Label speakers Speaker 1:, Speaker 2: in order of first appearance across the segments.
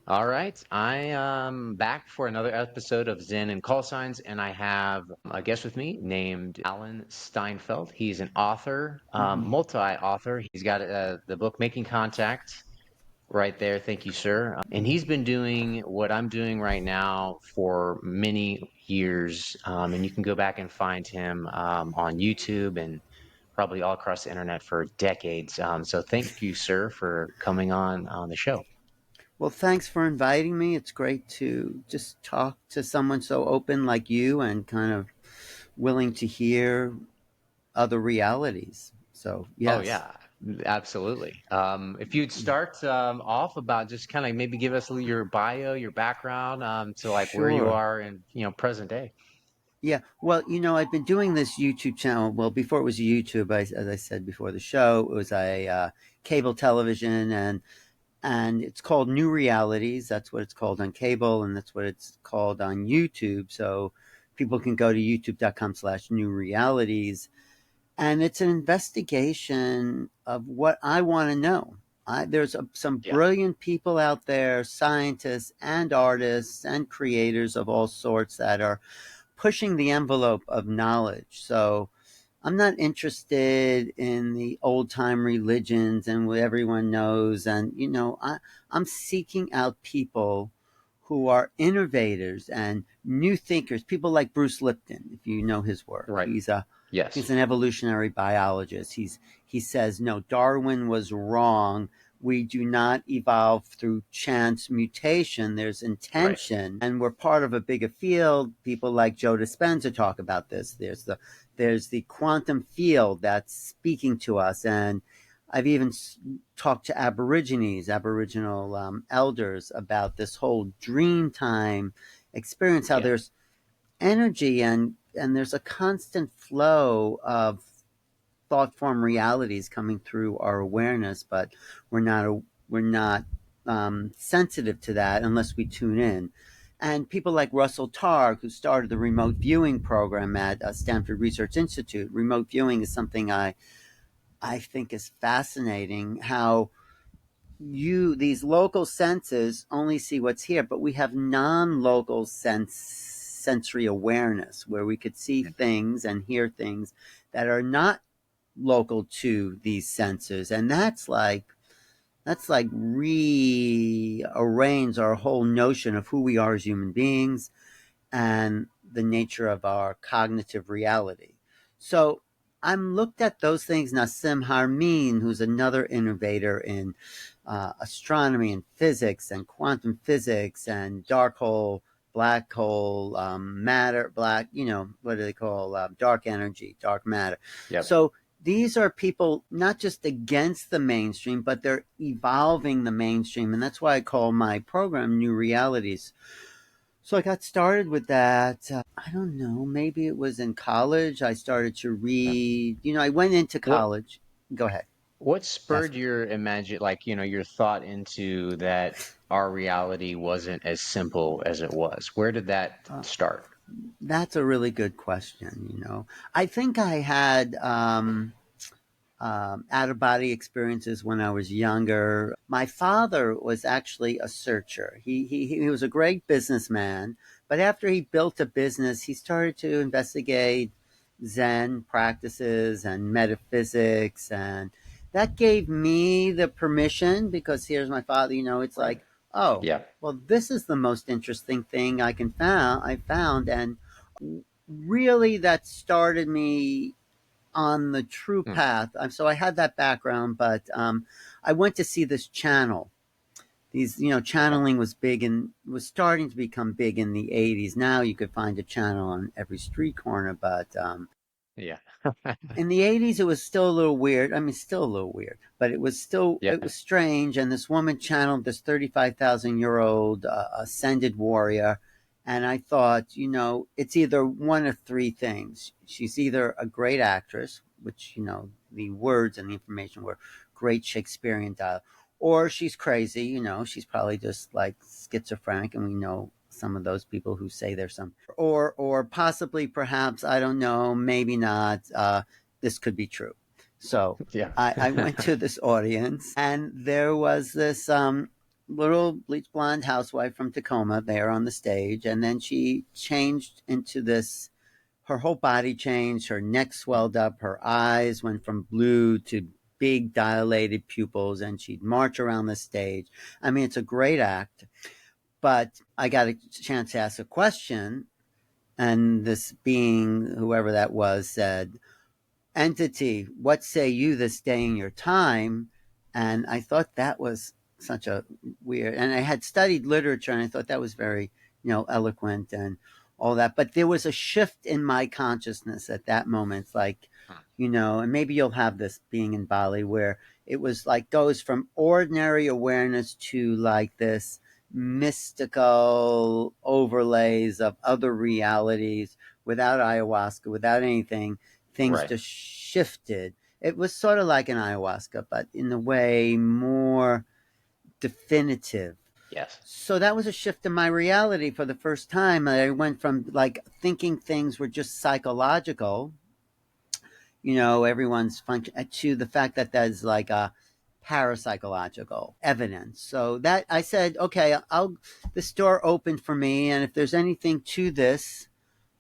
Speaker 1: All right, I am back for another episode of Zen and Call Signs, and I have a guest with me named Alan Steinfeld. He's an author,
Speaker 2: Mhm.
Speaker 1: multi-author. He's got the book Making Contact right there. Thank you, sir. And he's been doing what I'm doing right now for many years, and you can go back and find him on YouTube and probably all across the internet for decades. So thank you, sir, for coming on the show.
Speaker 2: Well, thanks for inviting me. It's great to just talk to someone so open like you and kind of willing to hear other realities. So,
Speaker 1: Oh
Speaker 2: yes.
Speaker 1: yeah, absolutely. If you'd start off about just kind of maybe give us your bio, your background, to like where you
Speaker 2: Sure.
Speaker 1: are in present day.
Speaker 2: Yeah. Well, I've been doing this YouTube channel. Well, before it was YouTube, as I said before the show, it was a cable television, and it's called New Realities. That's what it's called on cable, and that's what it's called on YouTube. So people can go to youtube.com/new realities, and it's an investigation of what I want to know. There's some
Speaker 1: Yeah,
Speaker 2: brilliant people out there, scientists and artists and creators of all sorts that are pushing the envelope of knowledge. So I'm not interested in the old time religions and what everyone knows. And, I'm seeking out people who are innovators and new thinkers, people like Bruce Lipton, if you know his work.
Speaker 1: right.
Speaker 2: He's
Speaker 1: Yes,
Speaker 2: an evolutionary biologist. He says, no, Darwin was wrong. We do not evolve through chance mutation. There's
Speaker 1: right.
Speaker 2: intention, and we're part of a bigger field. People like Joe Dispenza talk about this. There's the quantum field that's speaking to us, and I've even talked to Aboriginal elders about this whole dream time experience. How
Speaker 1: Yeah,
Speaker 2: there's energy and there's a constant flow of thought form realities coming through our awareness, but we're not sensitive to that unless we tune in. And people like Russell Targ, who started the remote viewing program at Stanford Research Institute. Remote viewing is something I think is fascinating. How these local senses only see what's here, but we have non-local sensory awareness where we could see things and hear things that are not local to these senses, and that's like rearrange our whole notion of who we are as human beings and the nature of our cognitive reality. So I'm looked at those things. Nassim Harmein, who's another innovator in astronomy and physics and quantum physics and dark hole, black hole, matter, black, what do they call dark energy, dark matter.
Speaker 1: yep.
Speaker 2: So these are people not just against the mainstream, but they're evolving the mainstream. And that's why I call my program New Realities. So I got started with that. I don't know, maybe it was in college. I started to
Speaker 1: Yeah.
Speaker 2: read, I went into
Speaker 1: What
Speaker 2: college. Go ahead.
Speaker 1: what
Speaker 2: Ask
Speaker 1: spurred
Speaker 2: me.
Speaker 1: your your thought into that our reality wasn't as simple as it was? Where did that
Speaker 2: Uh,
Speaker 1: start?
Speaker 2: that's a really good question. I think I had out of body experiences when I was younger. My father was actually a searcher. He was a great businessman, but after he built a business, he started to investigate Zen practices and metaphysics, and that gave me the permission because here's my father. It's
Speaker 1: Right.
Speaker 2: like, oh,
Speaker 1: Yeah.
Speaker 2: well, this is the most interesting thing I found, and really that started me on the true
Speaker 1: Hmm.
Speaker 2: path. So I had that background, but I went to see this channel.
Speaker 1: Yeah.
Speaker 2: Channeling was big and was starting to become big in the 80s. Now you could find a channel on every street corner, but
Speaker 1: Yeah.
Speaker 2: in the 80s it was still a little weird. I mean, still a little weird, but
Speaker 1: Yeah.
Speaker 2: it was strange. And this woman channeled this 35,000-year old ascended warrior. And I thought, it's either one of three things. She's either a great actress, which, the words and the information were great Shakespearean dialogue, or she's crazy. She's probably just like schizophrenic. And we know some of those people who say there's some, or possibly, perhaps, I don't know, maybe not. This could be true. So
Speaker 1: Yeah.
Speaker 2: I went to this audience, and there was this. little bleach blonde housewife from Tacoma there on the stage, and then she changed into this. Her whole body changed. Her neck swelled up. Her eyes went from blue to big dilated pupils, and she'd march around the stage. I mean, it's a great act. But I got a chance to ask a question, and this being, whoever that was, said, "Entity, what say you this day in your time?" And I thought that was such a weird, and I had studied literature, and I thought that was very, eloquent and all that. But there was a shift in my consciousness at that moment, like, and maybe you'll have this being in Bali, where it was like goes from ordinary awareness to like this mystical overlays of other realities without ayahuasca, without anything. Things
Speaker 1: Right.
Speaker 2: just shifted. It was sort of like an ayahuasca, but in a way more definitive.
Speaker 1: Yes.
Speaker 2: So that was a shift in my reality for the first time. I went from like thinking things were just psychological, everyone's function, to the fact that there's like a parapsychological evidence. So that I said, okay, I'll this door opened for me, and if there's anything to this,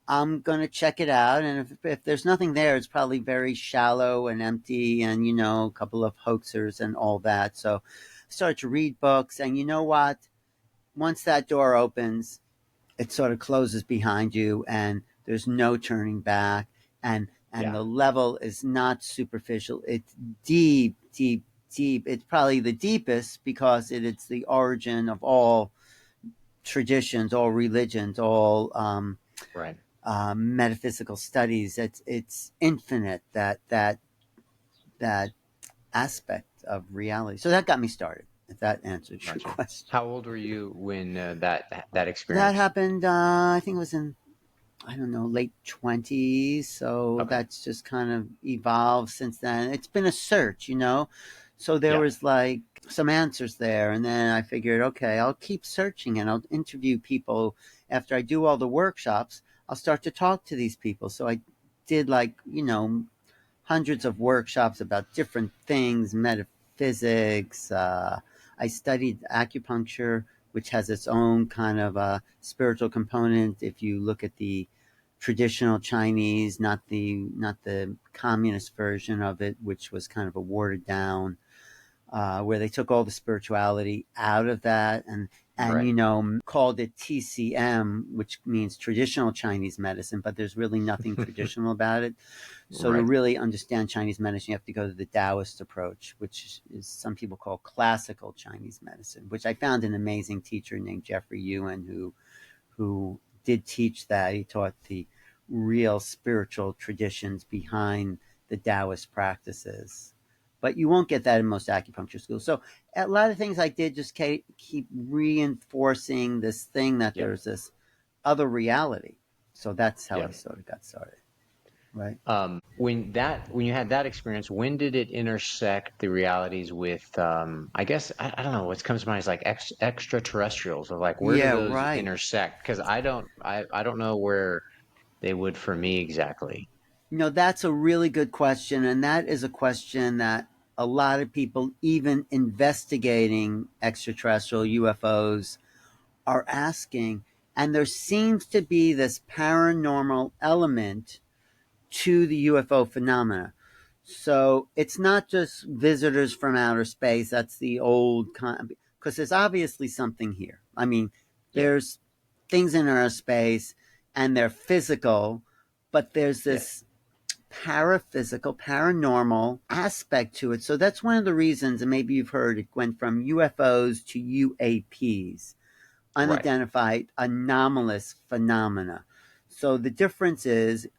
Speaker 2: I'm going to check it out. And if there's nothing there, it's probably very shallow and empty and, a couple of hoaxers and all that. So I started to read books. And you know what? Once that door opens, it sort of closes behind you and there's no turning back. And
Speaker 1: Yeah.
Speaker 2: the level is not superficial. It's deep, deep, deep. It's probably the deepest because it's the origin of all traditions, all religions, all
Speaker 1: Right.
Speaker 2: metaphysical studies. It's infinite, that aspect of reality. So that got me started. If that answers your
Speaker 1: Gotcha.
Speaker 2: question,
Speaker 1: How old were you when that
Speaker 2: that
Speaker 1: experience?
Speaker 2: happened. I think it was in, I don't know, late 20s. So
Speaker 1: Okay.
Speaker 2: that's just kind of evolved since then. It's been a search, So there
Speaker 1: Yeah.
Speaker 2: was like some answers there, and then I figured, okay, I'll keep searching and I'll interview people after I do all the workshops. I'll start to talk to these people. So I did like, hundreds of workshops about different things, metaphysics. I studied acupuncture, which has its own kind of spiritual component. If you look at the traditional Chinese, not the communist version of it, which was kind of a watered down, where they took all the spirituality out of that and
Speaker 1: Right.
Speaker 2: called it TCM, which means traditional Chinese medicine, but there's really nothing traditional about it. So to
Speaker 1: Right.
Speaker 2: really understand Chinese medicine, you have to go to the Taoist approach, which is some people call classical Chinese medicine, which I found an amazing teacher named Jeffrey Ewan who did teach that. He taught the real spiritual traditions behind the Taoist practices. But you won't get that in most acupuncture schools. So a lot of things I did just keep reinforcing this thing that
Speaker 1: Yep.
Speaker 2: there's this other reality. So that's how I
Speaker 1: Yep.
Speaker 2: sort of got started, right?
Speaker 1: When you had that experience, when did it intersect the realities with I guess I don't know what comes to mind is like extraterrestrials or like where do
Speaker 2: Yeah,
Speaker 1: those
Speaker 2: right.
Speaker 1: intersect? Because I don't know where they would for me exactly.
Speaker 2: That's a really good question. And that is a question that a lot of people, even investigating extraterrestrial UFOs, are asking. And there seems to be this paranormal element to the UFO phenomena. So it's not just visitors from outer space. That's the old because there's obviously something here. I mean,
Speaker 1: Yeah.
Speaker 2: there's things in our space and they're physical, but there's
Speaker 1: Yes.
Speaker 2: this paraphysical, paranormal aspect to it. So that's one of the reasons, and maybe you've heard it went from UFOs to UAPs,
Speaker 1: Right.
Speaker 2: unidentified anomalous phenomena. So the difference is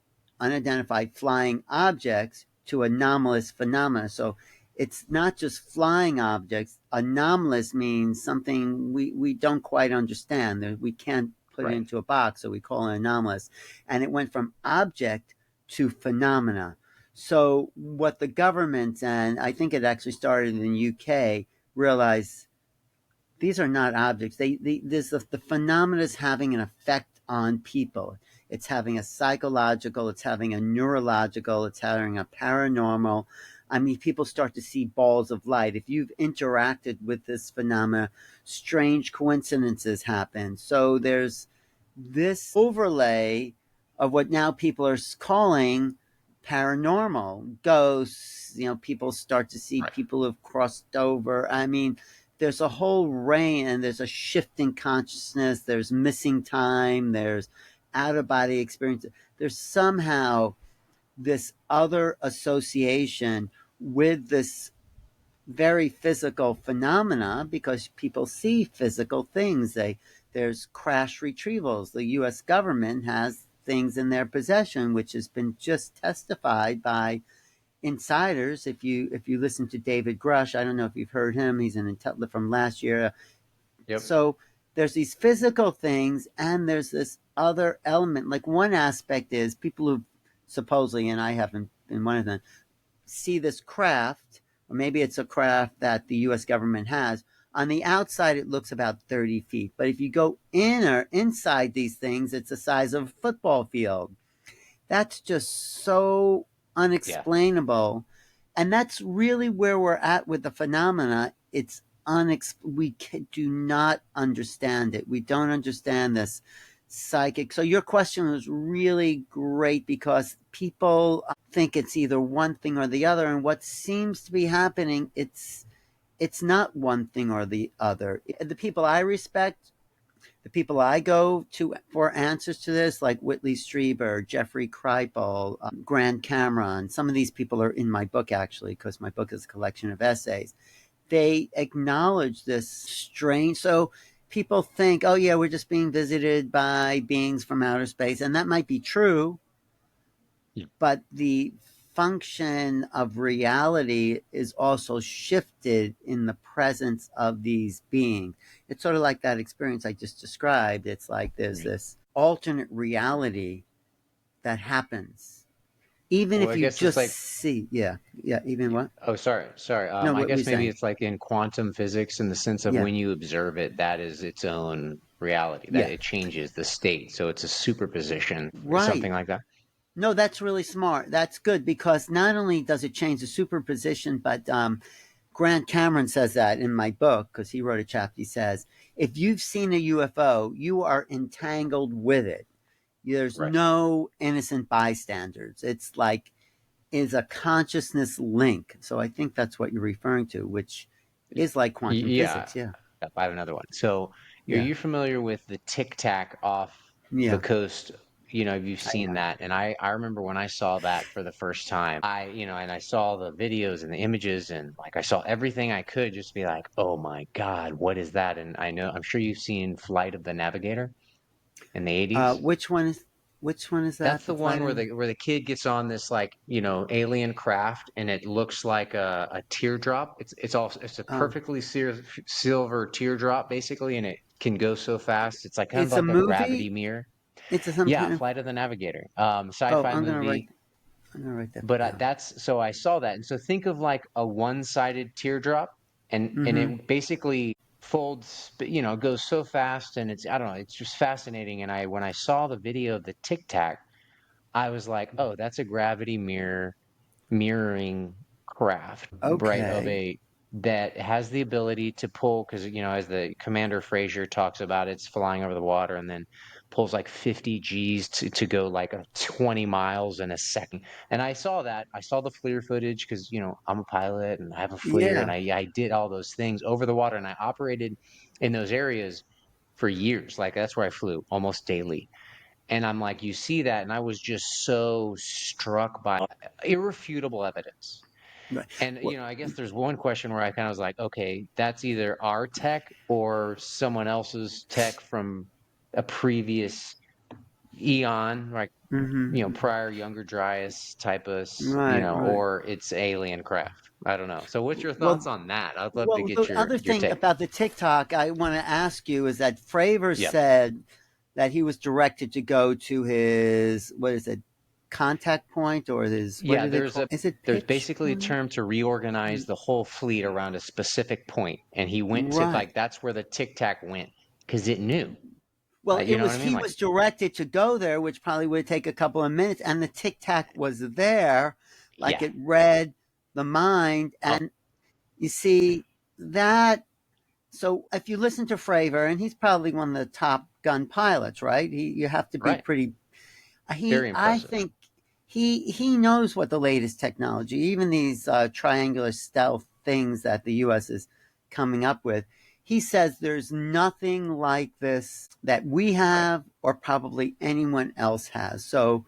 Speaker 2: unidentified flying objects to anomalous phenomena. So it's not just flying objects. Anomalous means something we don't quite understand. We can't put it
Speaker 1: Right.
Speaker 2: into a box, so we call it anomalous. And it went from object to phenomena. So what the government, and I think it actually started in the UK, realized these are not objects. The phenomena is having an effect on people. It's having a psychological, it's having a neurological, it's having a paranormal. I mean, people start to see balls of light. If you've interacted with this phenomena, strange coincidences happen. So there's this overlay of what now people are calling paranormal ghosts. People start to see
Speaker 1: Right.
Speaker 2: people who've crossed over. I mean, there's a whole range, and there's a shift in consciousness. There's missing time. There's out of body experience. There's somehow this other association with this very physical phenomena, because people see physical things. There's crash retrievals. The U.S. government has things in their possession, which has been just testified by insiders. If you listen to David Grush, I don't know if you've heard him. He's an intel from last year.
Speaker 1: Yep.
Speaker 2: So there's these physical things, and there's this other element. Like, one aspect is people who supposedly, and I haven't been one of them, see this craft, or maybe it's a craft that the U.S. government has. On the outside, it looks about 30 feet. But if you go inside these things, it's the size of a football field. That's just so
Speaker 1: Yeah.
Speaker 2: unexplainable. And that's really where we're at with the phenomena. It's we do not understand it. We don't understand this psychic. So your question was really great, because people think it's either one thing or the other, and what seems to be happening, it's not one thing or the other. The people I respect, the people I go to for answers to this, like Whitley Strieber, Jeffrey Kripal, Grant Cameron, some of these people are in my book, actually, because my book is a collection of essays. They acknowledge this strange. So people think, oh, yeah, we're just being visited by beings from outer space. And that might be true,
Speaker 1: Yeah.
Speaker 2: but the function of reality is also shifted in the presence of these beings. It's sort of like that experience I just described. It's like there's
Speaker 1: Right.
Speaker 2: this alternate reality that happens, even
Speaker 1: Well,
Speaker 2: if
Speaker 1: I
Speaker 2: you
Speaker 1: guess it's
Speaker 2: just
Speaker 1: like,
Speaker 2: see. Yeah, yeah. Even what?
Speaker 1: oh, sorry, sorry.
Speaker 2: No,
Speaker 1: I
Speaker 2: what were you
Speaker 1: guess maybe
Speaker 2: saying?
Speaker 1: it's like in quantum physics in the sense of
Speaker 2: Yeah,
Speaker 1: when you observe it, that is its own reality, that
Speaker 2: yeah.
Speaker 1: it changes the state. So it's a superposition,
Speaker 2: Right.
Speaker 1: something like that.
Speaker 2: No, that's really smart. That's good, because not only does it change the superposition, but Grant Cameron says that in my book, because he wrote a chapter. He says, if you've seen a UFO, you are entangled with it. There's
Speaker 1: Right.
Speaker 2: no innocent bystanders. It's like, is a consciousness link. So I think that's what you're referring to, which is like quantum
Speaker 1: Yeah.
Speaker 2: physics. Yeah.
Speaker 1: Yep, I have another one. So, are
Speaker 2: Yeah.
Speaker 1: you familiar with the Tic Tac off the
Speaker 2: Yeah.
Speaker 1: coast? You've
Speaker 2: I
Speaker 1: seen
Speaker 2: am.
Speaker 1: that. And I remember when I saw that for the first time, and I saw the videos and the images, and like I saw everything I could just be like, oh my God, what is that? And I'm sure you've seen Flight of the Navigator in the 80s.
Speaker 2: Which one is
Speaker 1: That's
Speaker 2: that? The
Speaker 1: the one where
Speaker 2: fighter?
Speaker 1: the kid gets on this, like, alien craft, and it looks like a teardrop. It's a
Speaker 2: Oh,
Speaker 1: perfectly silver teardrop basically, and it can go so fast. It's like kind of
Speaker 2: it's a
Speaker 1: like a gravity
Speaker 2: movie.
Speaker 1: mirror.
Speaker 2: It's some
Speaker 1: Yeah,
Speaker 2: kind of.
Speaker 1: Flight of the Navigator,
Speaker 2: Oh,
Speaker 1: sci-fi movie.
Speaker 2: I'm gonna write that
Speaker 1: But
Speaker 2: down.
Speaker 1: that's so I saw that, and so think of like a one-sided teardrop, and
Speaker 2: Mm-hmm.
Speaker 1: it basically folds, goes so fast, and I don't know, it's just fascinating. And I when I saw the video of the Tic Tac, I was like, oh, that's a gravity mirroring craft, right?
Speaker 2: Okay.
Speaker 1: That has the ability to pull, because as the Commander Frazier talks about, it's flying over the water and then pulls like 50 G's to go like 20 miles in a second. And I saw that. I saw the FLIR footage because I'm a pilot and I have a FLIR, and
Speaker 2: Yeah.
Speaker 1: I did all those things over the water, and I operated in those areas for years. Like that's where I flew almost daily. And I'm like, you see that, and I was just so struck by irrefutable evidence.
Speaker 2: Right.
Speaker 1: And
Speaker 2: Well.
Speaker 1: I guess there's one question where I kind of was like, okay, that's either our tech or someone else's tech from a previous eon, like
Speaker 2: Mm-hmm.
Speaker 1: prior Younger Dryas type of,
Speaker 2: Right. Right.
Speaker 1: or it's alien craft. I don't know. So what's your thoughts
Speaker 2: Well.
Speaker 1: on that? I'd love to
Speaker 2: Well,
Speaker 1: get
Speaker 2: the
Speaker 1: your
Speaker 2: other
Speaker 1: your
Speaker 2: thing
Speaker 1: take.
Speaker 2: about the TikTok I want to ask you is that Fravor
Speaker 1: Yeah.
Speaker 2: said that he was directed to go to his, what is it, contact point, or his, what
Speaker 1: Yeah,
Speaker 2: do they call? Is it
Speaker 1: there's
Speaker 2: pitch
Speaker 1: basically a
Speaker 2: point?
Speaker 1: term to reorganize the whole fleet around a specific point, and he went to,
Speaker 2: Right.
Speaker 1: like, that's where the Tic Tac went because it knew.
Speaker 2: Well,
Speaker 1: You
Speaker 2: it
Speaker 1: know what
Speaker 2: was
Speaker 1: I mean?
Speaker 2: he
Speaker 1: Like,
Speaker 2: was directed to go there, which probably would take a couple of minutes, and the Tic Tac was there, like
Speaker 1: yeah,
Speaker 2: it read the mind.
Speaker 1: Oh,
Speaker 2: And you see that. So if you listen to Fravor, and he's probably one of the top gun pilots, right? You have to be
Speaker 1: right.
Speaker 2: pretty.
Speaker 1: Very
Speaker 2: I
Speaker 1: impressive.
Speaker 2: think he knows what the latest technology, even these triangular stealth things that the U.S. is coming up with. He says there's nothing like this that we
Speaker 1: Right.
Speaker 2: have, or probably anyone else has. So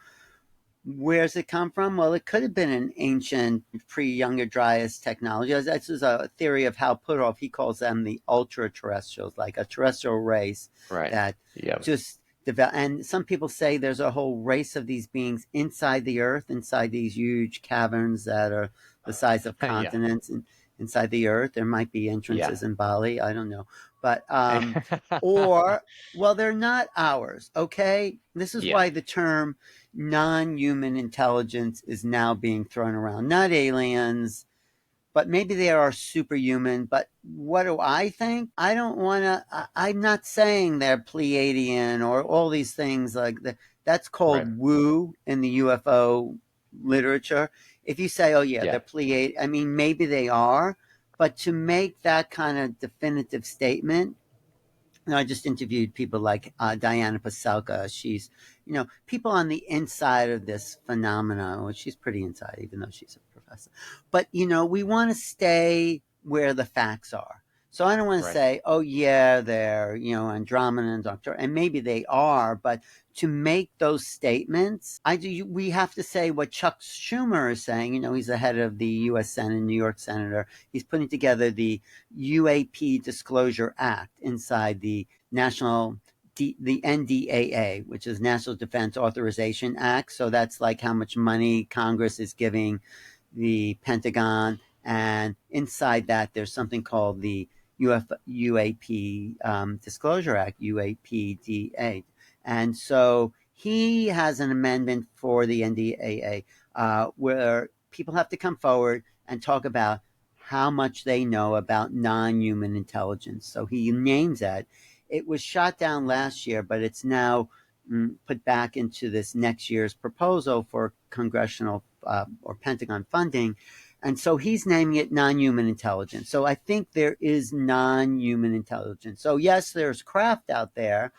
Speaker 2: where's it come from? Well, it could have been an ancient pre-Younger Dryas technology. This is a theory of Hal Puthoff. He calls them the ultra-terrestrials, like a terrestrial race
Speaker 1: Right.
Speaker 2: that
Speaker 1: Yep.
Speaker 2: just develop. And some people say there's a whole race of these beings inside the Earth, inside these huge caverns that are the size of
Speaker 1: Yeah.
Speaker 2: continents, and inside the Earth. There might be
Speaker 1: Yeah.
Speaker 2: entrances in Bali. I don't know, but or well, they're not ours. Okay, this is
Speaker 1: Yeah.
Speaker 2: why the term non-human intelligence is now being thrown around. Not aliens, but maybe they are superhuman. But what do I think? I don't want to. I'm not saying they're Pleiadian or all these things like that. That's
Speaker 1: Right.
Speaker 2: called woo in the UFO literature. If you say, "Oh yeah,
Speaker 1: Yeah.
Speaker 2: they're Pleiadian," I mean, maybe they are. But to make that kind of definitive statement, I just interviewed people like Diana Paselka. She's, people on the inside of this phenomenon. Well, she's pretty inside, even though she's a professor. But, we want to stay where the facts are. So I don't want to
Speaker 1: Right.
Speaker 2: say, oh, yeah, they're, Andromedans, and maybe they are, but to make those statements, we have to say what Chuck Schumer is saying. He's the head of the U.S. Senate, New York senator. He's putting together the UAP Disclosure Act inside the NDAA, which is National Defense Authorization Act. So that's like how much money Congress is giving the Pentagon. And inside that, there's something called the UAP Disclosure Act, UAPDA. And so he has an amendment for the NDAA where people have to come forward and talk about how much they know about non-human intelligence. So he names that. It was shot down last year, but it's now put back into this next year's proposal for congressional or Pentagon funding. And so he's naming it non-human intelligence. So I think there is non-human intelligence. So yes, there's craft out there,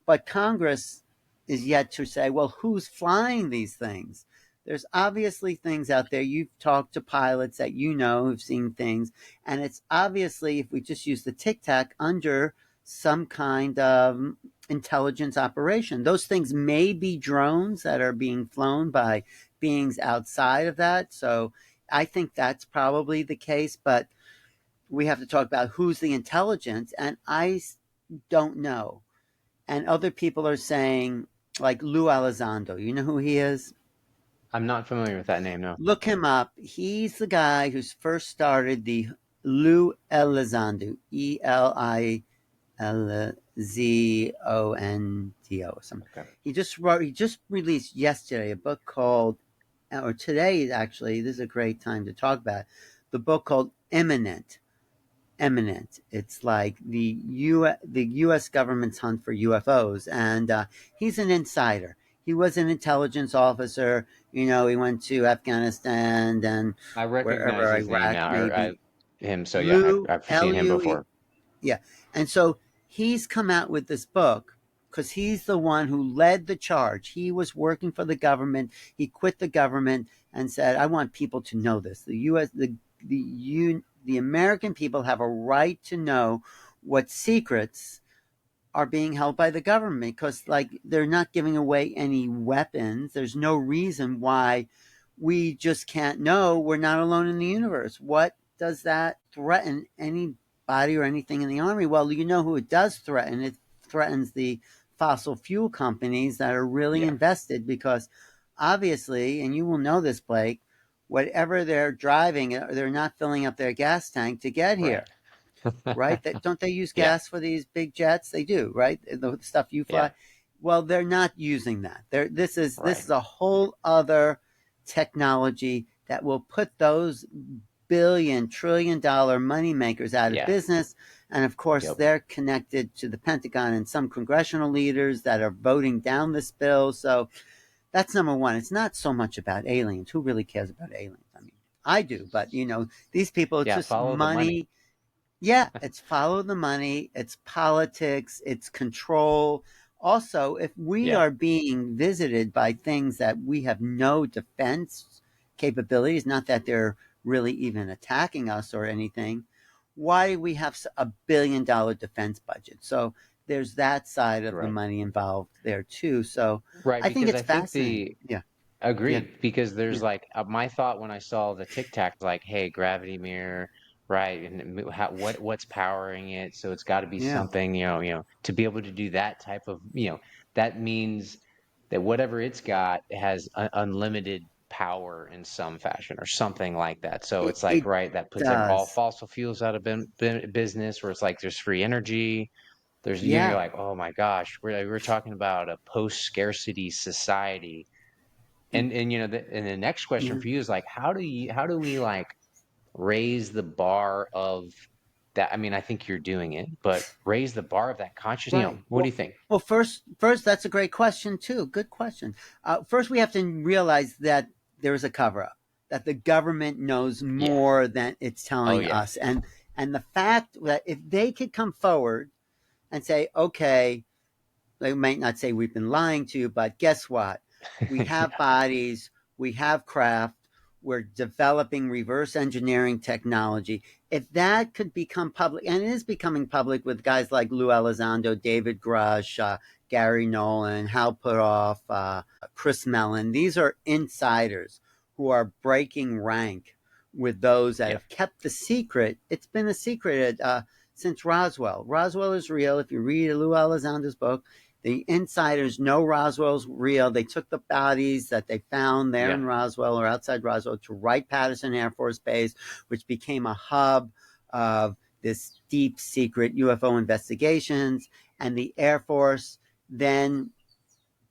Speaker 2: but Congress is yet to say, well, who's flying these things? There's obviously things out there. You've talked to pilots that who've seen things. And it's obviously, if we just use the tic tac, under some kind of intelligence operation. Those things may be drones that are being flown by beings outside of that. So I think that's probably the case. But we have to talk about who's the intelligence. And I don't know. And other people are saying, like Lou Elizondo, you know who he is?
Speaker 1: I'm not familiar with that name, no.
Speaker 2: Look him up. He's the guy who's first started the Lou Elizondo, Elizondo, or something.
Speaker 1: Okay.
Speaker 2: He just released yesterday a book called, or today actually, this is a great time to talk about it, the book called Eminent. It's like the U.S. government's hunt for UFOs, and he's an insider. He was an intelligence officer. He went to Afghanistan and
Speaker 1: I recognize
Speaker 2: wherever,
Speaker 1: his name
Speaker 2: Iraq,
Speaker 1: now, or
Speaker 2: maybe.
Speaker 1: him. So yeah,
Speaker 2: Lou
Speaker 1: I've seen him
Speaker 2: Lue,
Speaker 1: before.
Speaker 2: yeah. And so he's come out with this book because he's the one who led the charge. He was working for the government. He quit the government and said, "I want people to know this. The U.S. The American people have a right to know what secrets are being held by the government because, like, they're not giving away any weapons. There's no reason why we just can't know we're not alone in the universe. What does that threaten anybody or anything in the army? Well, you know who it does threaten. It threatens the fossil fuel companies that are really
Speaker 1: Yeah.
Speaker 2: invested because obviously, and you will know this, Blake, whatever they're driving, they're not filling up their gas tank to get
Speaker 1: Right.
Speaker 2: here, right? Don't they use
Speaker 1: Yeah.
Speaker 2: gas for these big jets? They do, right? The stuff you
Speaker 1: Yeah.
Speaker 2: fly. Well, they're not using that. This
Speaker 1: Right.
Speaker 2: is a whole other technology that will put those billion, trillion-dollar money makers out of
Speaker 1: Yeah.
Speaker 2: business. And of course,
Speaker 1: Yep.
Speaker 2: they're connected to the Pentagon and some congressional leaders that are voting down this bill. So that's number one. It's not so much about aliens. Who really cares about aliens? I mean, I do, but these people, it's
Speaker 1: Yeah,
Speaker 2: just
Speaker 1: follow the money.
Speaker 2: money. Yeah, it's follow the money, it's politics, it's control. Also, if we
Speaker 1: Yeah,
Speaker 2: are being visited by things that we have no defense capabilities, not that they're really even attacking us or anything, why do we have $1 billion defense budget? So there's that side of the
Speaker 1: right.
Speaker 2: money involved there too. So
Speaker 1: Right,
Speaker 2: I think
Speaker 1: because
Speaker 2: it's
Speaker 1: I think
Speaker 2: fascinating.
Speaker 1: the
Speaker 2: Yeah, yeah,
Speaker 1: agreed, because there's
Speaker 2: yeah,
Speaker 1: like my thought when I saw the Tic Tac was like, hey, gravity mirror, right? And what's powering it? So it's got to be
Speaker 2: yeah.
Speaker 1: something, to be able to do that type of, that means that whatever it's got has unlimited power in some fashion or something like that. So
Speaker 2: It,
Speaker 1: it's like,
Speaker 2: it
Speaker 1: right, that puts all
Speaker 2: does.
Speaker 1: fossil fuels out of business, where it's like there's free energy. There's, you're
Speaker 2: Yeah.
Speaker 1: like, oh my gosh, we're talking about a post-scarcity society. And and the next question
Speaker 2: Yeah.
Speaker 1: for you is like, how do we like raise the bar of that? I mean, I think you're doing it, but raise the bar of that conscious,
Speaker 2: Right.
Speaker 1: what do you think?
Speaker 2: Well, first, that's a great question too. Good question. First, we have to realize that there is a cover up, that the government knows
Speaker 1: Yeah.
Speaker 2: more than it's
Speaker 1: Oh
Speaker 2: telling
Speaker 1: yeah.
Speaker 2: us, and the fact that if they could come forward and say, okay, they might not say we've been lying to you, but guess what? We have
Speaker 1: Yeah.
Speaker 2: bodies, we have craft, we're developing reverse engineering technology. If that could become public, and it is becoming public with guys like Lou Elizondo, David Grush, Gary Nolan, Hal Puthoff, Chris Mellon, these are insiders who are breaking rank with those that
Speaker 1: Yeah.
Speaker 2: have kept the secret. It's been a secret since Roswell. Roswell is real. If you read Lou Elizondo's book, the insiders know Roswell's real. They took the bodies that they found there
Speaker 1: Yeah.
Speaker 2: in Roswell or outside Roswell to Wright-Patterson Air Force Base, which became a hub of this deep secret UFO investigations. And the Air Force then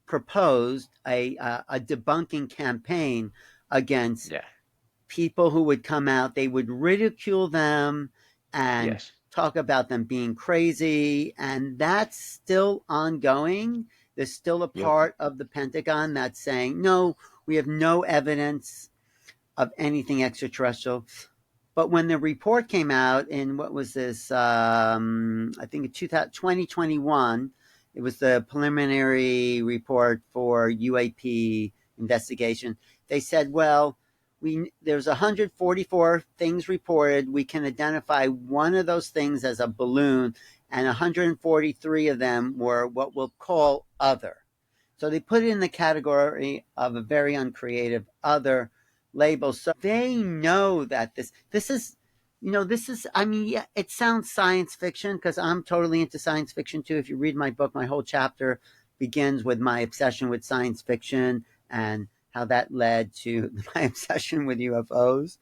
Speaker 2: proposed a debunking campaign against
Speaker 1: Yeah.
Speaker 2: people who would come out. They would ridicule them and
Speaker 1: Yes.
Speaker 2: talk about them being crazy. And that's still ongoing. There's still a
Speaker 1: Yep.
Speaker 2: part of the Pentagon that's saying, no, we have no evidence of anything extraterrestrial. But when the report came out in what was this, I think in 2021, it was the preliminary report for UAP investigation. They said, well, there's 144 things reported. We can identify one of those things as a balloon, and 143 of them were what we'll call other. So they put it in the category of a very uncreative other label. So they know that this is this is, I mean, yeah, it sounds science fiction because I'm totally into science fiction too. If you read my book, my whole chapter begins with my obsession with science fiction and how that led to my obsession with UFOs.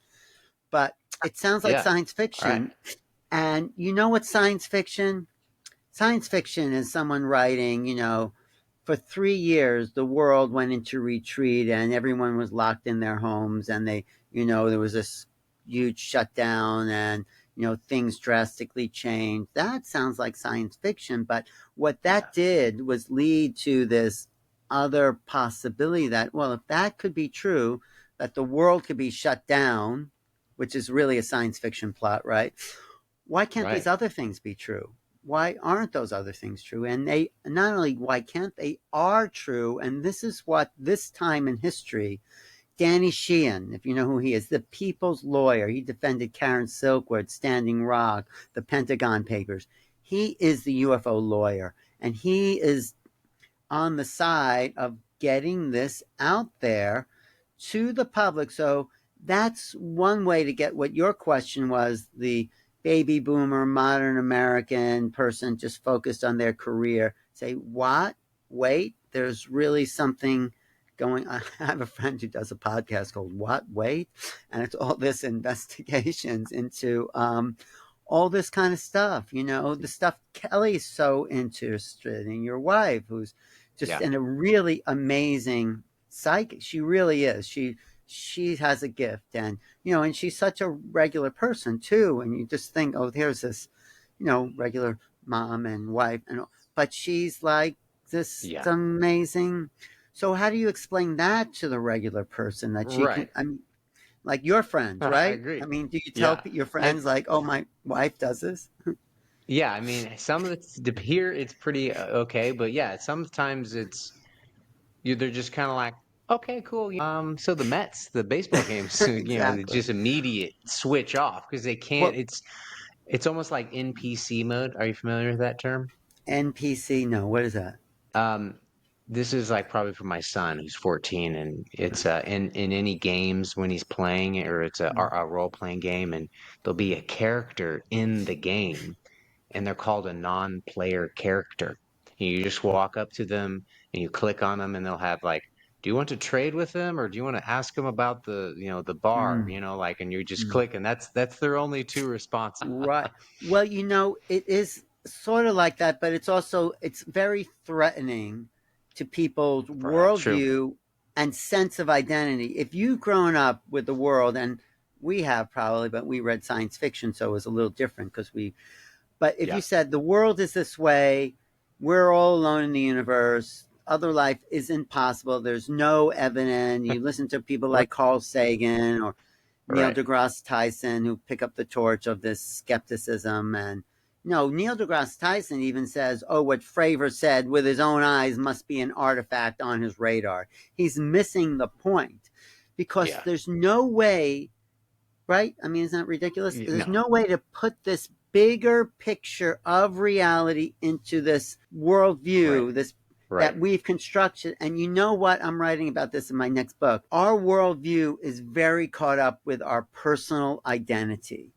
Speaker 2: But it sounds like
Speaker 1: Yeah.
Speaker 2: science
Speaker 1: Right.
Speaker 2: fiction. And you know what science fiction? Science fiction is someone writing, for 3 years, the world went into retreat and everyone was locked in their homes and there was this huge shutdown and, things drastically changed. That sounds like science fiction. But what
Speaker 1: Yeah.
Speaker 2: that did was lead to this other possibility that, well, if that could be true, that the world could be shut down, which is really a science fiction plot, right? Why can't these
Speaker 1: Right.
Speaker 2: other things be true? Why aren't those other things true? And they not only why can't they are true, and this is what this time in history, Danny Sheehan, if you know who he is, the people's lawyer, he defended Karen Silkwood, Standing Rock, the Pentagon Papers. He is the UFO lawyer, and he is on the side of getting this out there to the public. So that's one way to get what your question was, the baby boomer, modern American person just focused on their career. Say, what? Wait, there's really something going on. I have a friend who does a podcast called What? Wait? And it's all this investigations into all this kind of stuff, the stuff Kelly's so interested in, your wife, who's just
Speaker 1: Yeah.
Speaker 2: in a really amazing psychic. She really is. She has a gift, and and she's such a regular person too. And you just think, oh, there's this, regular mom and wife, but she's like this
Speaker 1: Yeah.
Speaker 2: amazing. So how do you explain that to the regular person that she can?
Speaker 1: Right.
Speaker 2: I mean, Like your friends,
Speaker 1: I
Speaker 2: right? I
Speaker 1: agree.
Speaker 2: mean, do you tell
Speaker 1: Yeah.
Speaker 2: your
Speaker 1: And
Speaker 2: friends like, "Oh, my wife does this"?
Speaker 1: yeah, I mean, some of it's here it's pretty okay, but yeah, sometimes it's you they're just kind of like, okay, cool. So the Mets, the baseball games, they
Speaker 2: Exactly.
Speaker 1: just immediate switch off because they can't.
Speaker 2: Well,
Speaker 1: It's almost like NPC mode. Are you familiar with that term?
Speaker 2: NPC, no, what is that?
Speaker 1: Um, this is like probably for my son who's 14, and it's in any games when he's playing, or it's a role playing game, and there'll be a character in the game, and they're called a non-player character. And you just walk up to them and you click on them, and they'll have like, do you want to trade with them, or do you want to ask them about the bar,
Speaker 2: Mm.
Speaker 1: like, and you just
Speaker 2: Mm.
Speaker 1: click, and that's their only two responses.
Speaker 2: Right. Well, it is sort of like that, but it's very threatening to people's
Speaker 1: Right. True.
Speaker 2: worldview and sense of identity. If you've grown up with the world, and we have probably, but we read science fiction, so it was a little different because we. But if you
Speaker 1: Yeah.
Speaker 2: said the world is this way, we're all alone in the universe. Other life is impossible. There's no evidence. You listen to people
Speaker 1: Right.
Speaker 2: like Carl Sagan or Neil
Speaker 1: Right.
Speaker 2: deGrasse Tyson, who pick up the torch of this skepticism. And Neil deGrasse Tyson even says, "Oh, what Fravor said with his own eyes must be an artifact on his radar." He's missing the point because
Speaker 1: Yeah.
Speaker 2: there's no way, right? I mean, isn't that ridiculous? There's
Speaker 1: No.
Speaker 2: no way to put this bigger picture of reality into this
Speaker 1: Right.
Speaker 2: worldview, this
Speaker 1: Right.
Speaker 2: that we've constructed. And you know what? I'm writing about this in my next book. Our worldview is very caught up with our personal identity.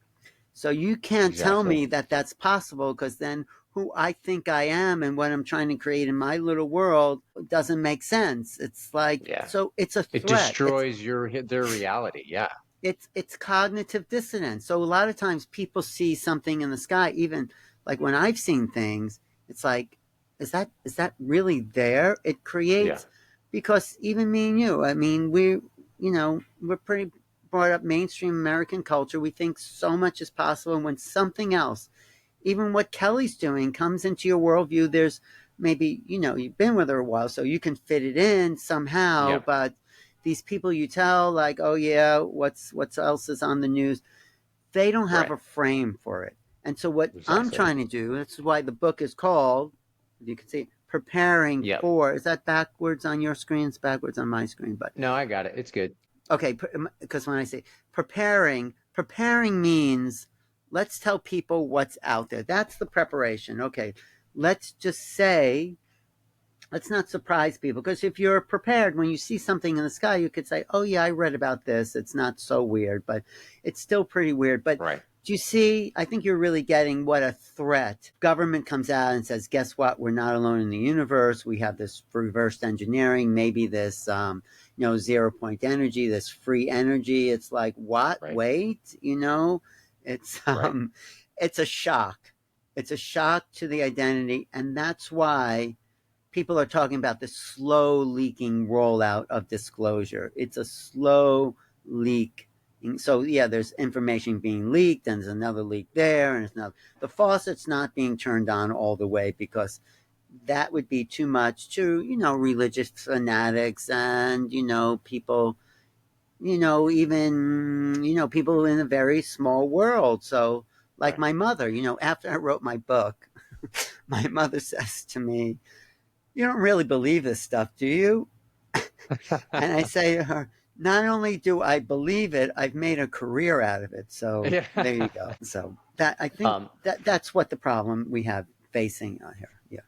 Speaker 2: So you can't tell
Speaker 1: Exactly.
Speaker 2: me that that's possible because then who I think I am and what I'm trying to create in my little world doesn't make sense. It's like,
Speaker 1: Yeah.
Speaker 2: so it's a
Speaker 1: It
Speaker 2: threat.
Speaker 1: destroys their reality. Yeah.
Speaker 2: It's cognitive dissonance. So a lot of times people see something in the sky, even like when I've seen things, it's like, is that really there? It
Speaker 1: Yeah.
Speaker 2: creates, because even me and you, I mean, we're pretty brought up mainstream American culture. We think so much is possible, and when something else, even what Kelly's doing, comes into your worldview, there's maybe, you've been with her a while, so you can fit it in somehow,
Speaker 1: Yeah.
Speaker 2: but these people you tell, like, oh yeah, what else is on the news, they don't have
Speaker 1: Right.
Speaker 2: a frame for it. And so what I'm
Speaker 1: Exactly.
Speaker 2: trying to do, that's why the book is called, you can see, Preparing
Speaker 1: Yep.
Speaker 2: for, is that backwards on your screen? It's backwards on my screen, but
Speaker 1: No, I got it. It's good.
Speaker 2: okay, because when I say preparing means let's tell people what's out there. That's the preparation. Okay, let's just say, let's not surprise people, because if you're prepared, when you see something in the sky, you could say, "Oh yeah, I read about this. It's not so weird, but it's still pretty weird." But
Speaker 1: Right.
Speaker 2: do you see? I think you're really getting what a threat. Government comes out and says, "Guess what? We're not alone in the universe. We have this reversed engineering, maybe this, 0 point energy, this free energy." It's like, what?
Speaker 1: Right.
Speaker 2: Wait, it's
Speaker 1: Right.
Speaker 2: it's a shock. It's a shock to the identity, and that's why people are talking about the slow leaking rollout of disclosure. It's a slow leak. So yeah, there's information being leaked, and there's another leak there, and it's now the faucet's not being turned on all the way because that would be too much to religious fanatics and people, even people in a very small world. So like
Speaker 1: Right.
Speaker 2: my mother, after I wrote my book, my mother says to me, "You don't really believe this stuff, do you?" And I say to her, "Not only do I believe it, I've made a career out of it." So
Speaker 1: Yeah.
Speaker 2: there you go. So that, I think
Speaker 1: Um,
Speaker 2: that's what the problem we have facing on here. Yeah.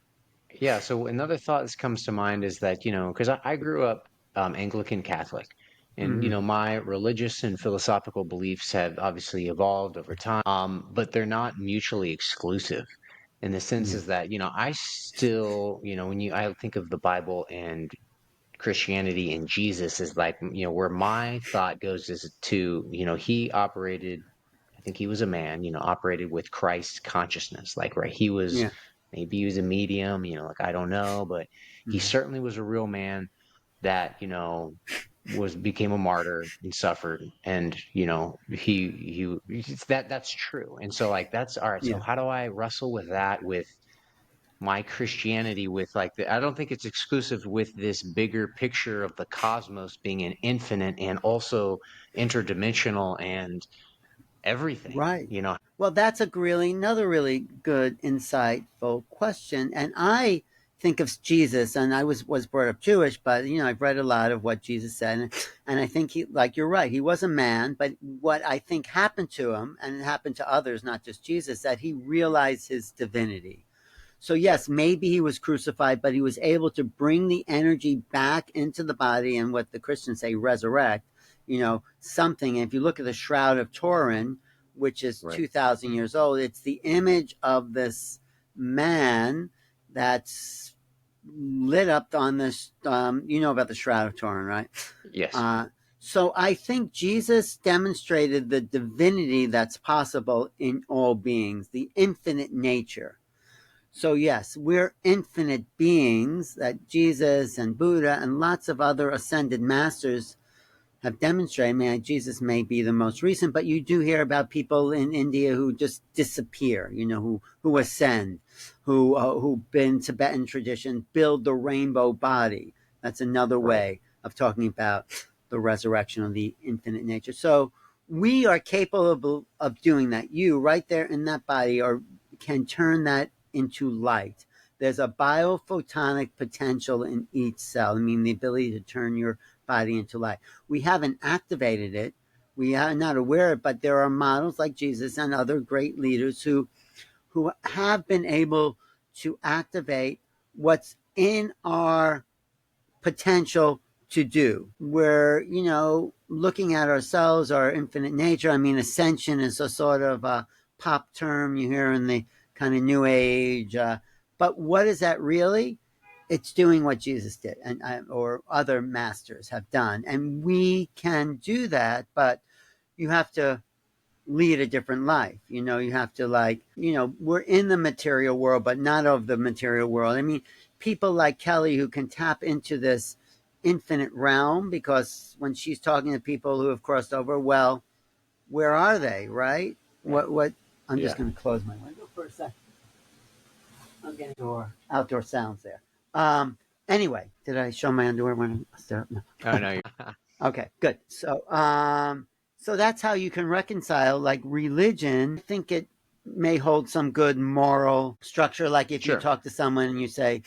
Speaker 1: yeah. So another thought that comes to mind is that, because I grew up Anglican Catholic, and,
Speaker 2: Mm-hmm.
Speaker 1: my religious and philosophical beliefs have obviously evolved over time, but they're not mutually exclusive in the sense
Speaker 2: Yeah.
Speaker 1: is that, I still, when I think of the Bible and Christianity and Jesus is like, where my thought goes is to, he operated, I think he was a man, operated with Christ consciousness. Like, right,
Speaker 2: Yeah.
Speaker 1: maybe he was a medium, like, I don't know, but he
Speaker 2: Mm-hmm.
Speaker 1: certainly was a real man that, became a martyr and suffered. And, that's true. And so, like, that's all right. So,
Speaker 2: Yeah.
Speaker 1: how do I wrestle with that, with my Christianity with like I don't think it's exclusive with this bigger picture of the cosmos being an infinite and also interdimensional and everything,
Speaker 2: Right.
Speaker 1: you know.
Speaker 2: Well, that's a really another really good, insightful question. And I think of Jesus, and I was brought up Jewish, but I've read a lot of what Jesus said, and I think he, like you're right, he was a man, but what I think happened to him, and it happened to others, not just Jesus, that he realized his divinity. So
Speaker 1: Yep.
Speaker 2: yes, maybe he was crucified, but he was able to bring the energy back into the body and what the Christians say resurrect, something. And if you look at the Shroud of Turin, which is
Speaker 1: Right.
Speaker 2: 2,000 years old, it's the image of this man that's lit up on this, you know about the Shroud of Turin, right?
Speaker 1: Yes.
Speaker 2: Uh, so I think Jesus demonstrated the divinity that's possible in all beings, the infinite nature. So, yes, we're infinite beings that Jesus and Buddha and lots of other ascended masters have demonstrated. I mean, Jesus may be the most recent, but you do hear about people in India who just disappear, who
Speaker 1: Right.
Speaker 2: ascend, who in Tibetan tradition build the rainbow body. That's another
Speaker 1: Right.
Speaker 2: way of talking about the resurrection of the infinite nature. So we are capable of doing that. You, right there in that body, can turn that into light. There's a biophotonic potential in each cell. I mean, the ability to turn your body into light. We haven't activated it. We are not aware of it, but there are models like Jesus and other great leaders who have been able to activate what's in our potential to do. We're, looking at ourselves, our infinite nature. I mean, ascension is a sort of a pop term you hear in the kind of new age. But what is that really? It's doing what Jesus did, and or other masters have done, and we can do that. But you have to lead a different life. You have to, like, we're in the material world, but not of the material world. I mean, people like Kelly who can tap into this infinite realm because when she's talking to people who have crossed over, well, where are they, right?
Speaker 1: Right.
Speaker 2: What, I'm just
Speaker 1: Yeah.
Speaker 2: going to close my window for a second. I'm getting outdoor sounds there. Anyway, did I show my underwear when I start? No.
Speaker 1: Oh no.
Speaker 2: Okay, good. So that's how you can reconcile like religion. I think it may hold some good moral structure. Like if you
Speaker 1: Sure.
Speaker 2: talk to someone and you say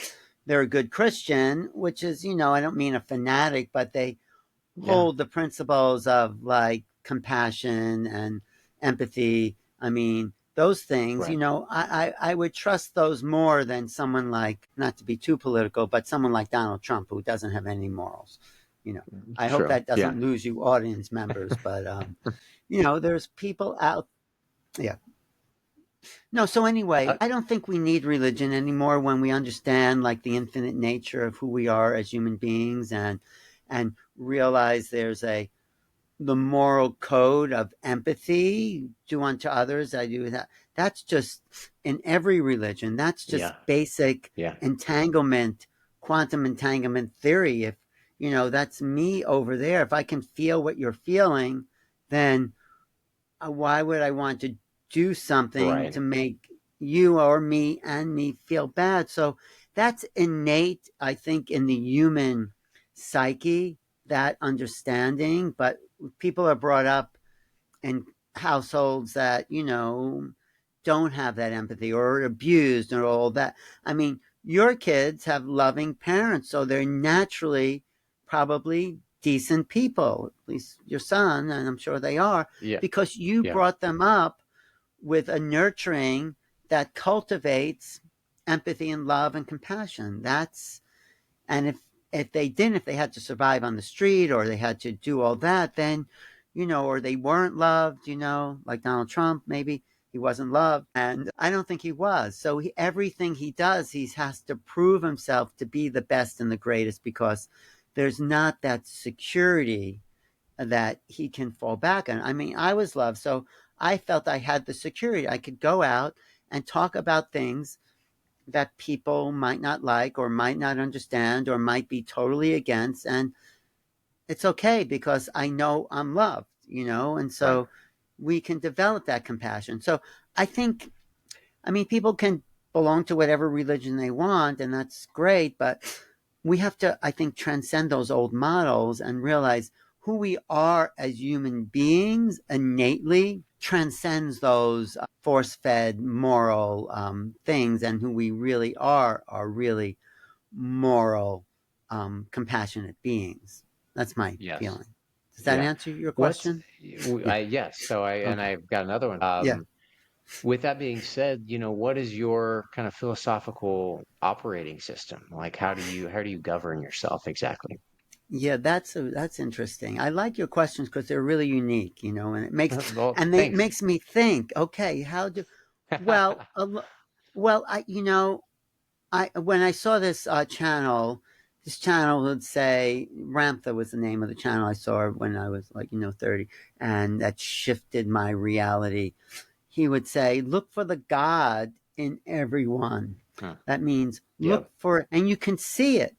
Speaker 2: they're a good Christian, which is, I don't mean a fanatic, but they
Speaker 1: Yeah.
Speaker 2: hold the principles of like compassion and empathy. I mean, those things,
Speaker 1: Right.
Speaker 2: I would trust those more than someone like, not to be too political, but someone like Donald Trump who doesn't have any morals. You know, I hope
Speaker 1: True.
Speaker 2: that
Speaker 1: Yeah.
Speaker 2: doesn't lose you audience members, but there's people out. Yeah. No, so anyway,
Speaker 1: Uh,
Speaker 2: I don't think we need religion anymore when we understand like the infinite nature of who we are as human beings and realize there's a the moral code of empathy, do unto others, I do that. That's just in every religion. That's just
Speaker 1: yeah.
Speaker 2: basic
Speaker 1: Yeah.
Speaker 2: entanglement, quantum entanglement theory. If, that's me over there, if I can feel what you're feeling, then why would I want to do something
Speaker 1: Right.
Speaker 2: to make you or me feel bad? So that's innate, I think, in the human psyche, that understanding. But people are brought up in households that, don't have that empathy or are abused or all that. I mean, your kids have loving parents, so they're naturally probably decent people, at least your son, and I'm sure they are,
Speaker 1: Yeah.
Speaker 2: because you
Speaker 1: Yeah.
Speaker 2: brought them up with a nurturing that cultivates empathy and love and compassion. And if they didn't, if they had to survive on the street or they had to do all that, then, or they weren't loved, like Donald Trump, maybe he wasn't loved. And I don't think he was. So everything he does, he has to prove himself to be the best and the greatest because there's not that security that he can fall back on. I mean, I was loved. So I felt I had the security. I could go out and talk about things that people might not like or might not understand or might be totally against. And it's okay because I know I'm loved, and
Speaker 1: Right.
Speaker 2: so we can develop that compassion. So I think, I mean, people can belong to whatever religion they want, and that's great. But we have to, I think, transcend those old models and realize who we are as human beings innately transcends those force fed moral things, and who we really are really moral, compassionate beings. That's my
Speaker 1: Yes.
Speaker 2: feeling. Does that
Speaker 1: Yeah.
Speaker 2: answer your
Speaker 1: What's
Speaker 2: question? Yeah.
Speaker 1: I yes. So
Speaker 2: Okay.
Speaker 1: I've got another one.
Speaker 2: Yeah.
Speaker 1: With that being said, what is your kind of philosophical operating system? Like how do you govern yourself exactly?
Speaker 2: Yeah, that's interesting. I like your questions because they're really unique, and
Speaker 1: Well,
Speaker 2: and they
Speaker 1: thanks.
Speaker 2: makes me think. Okay, how do well, well, I when I saw this channel would say Ramtha was the name of the channel I saw when I was like 30, and that shifted my reality. He would say, "Look for the God in everyone."
Speaker 1: Huh.
Speaker 2: That means look
Speaker 1: Yep.
Speaker 2: for, and you can see it.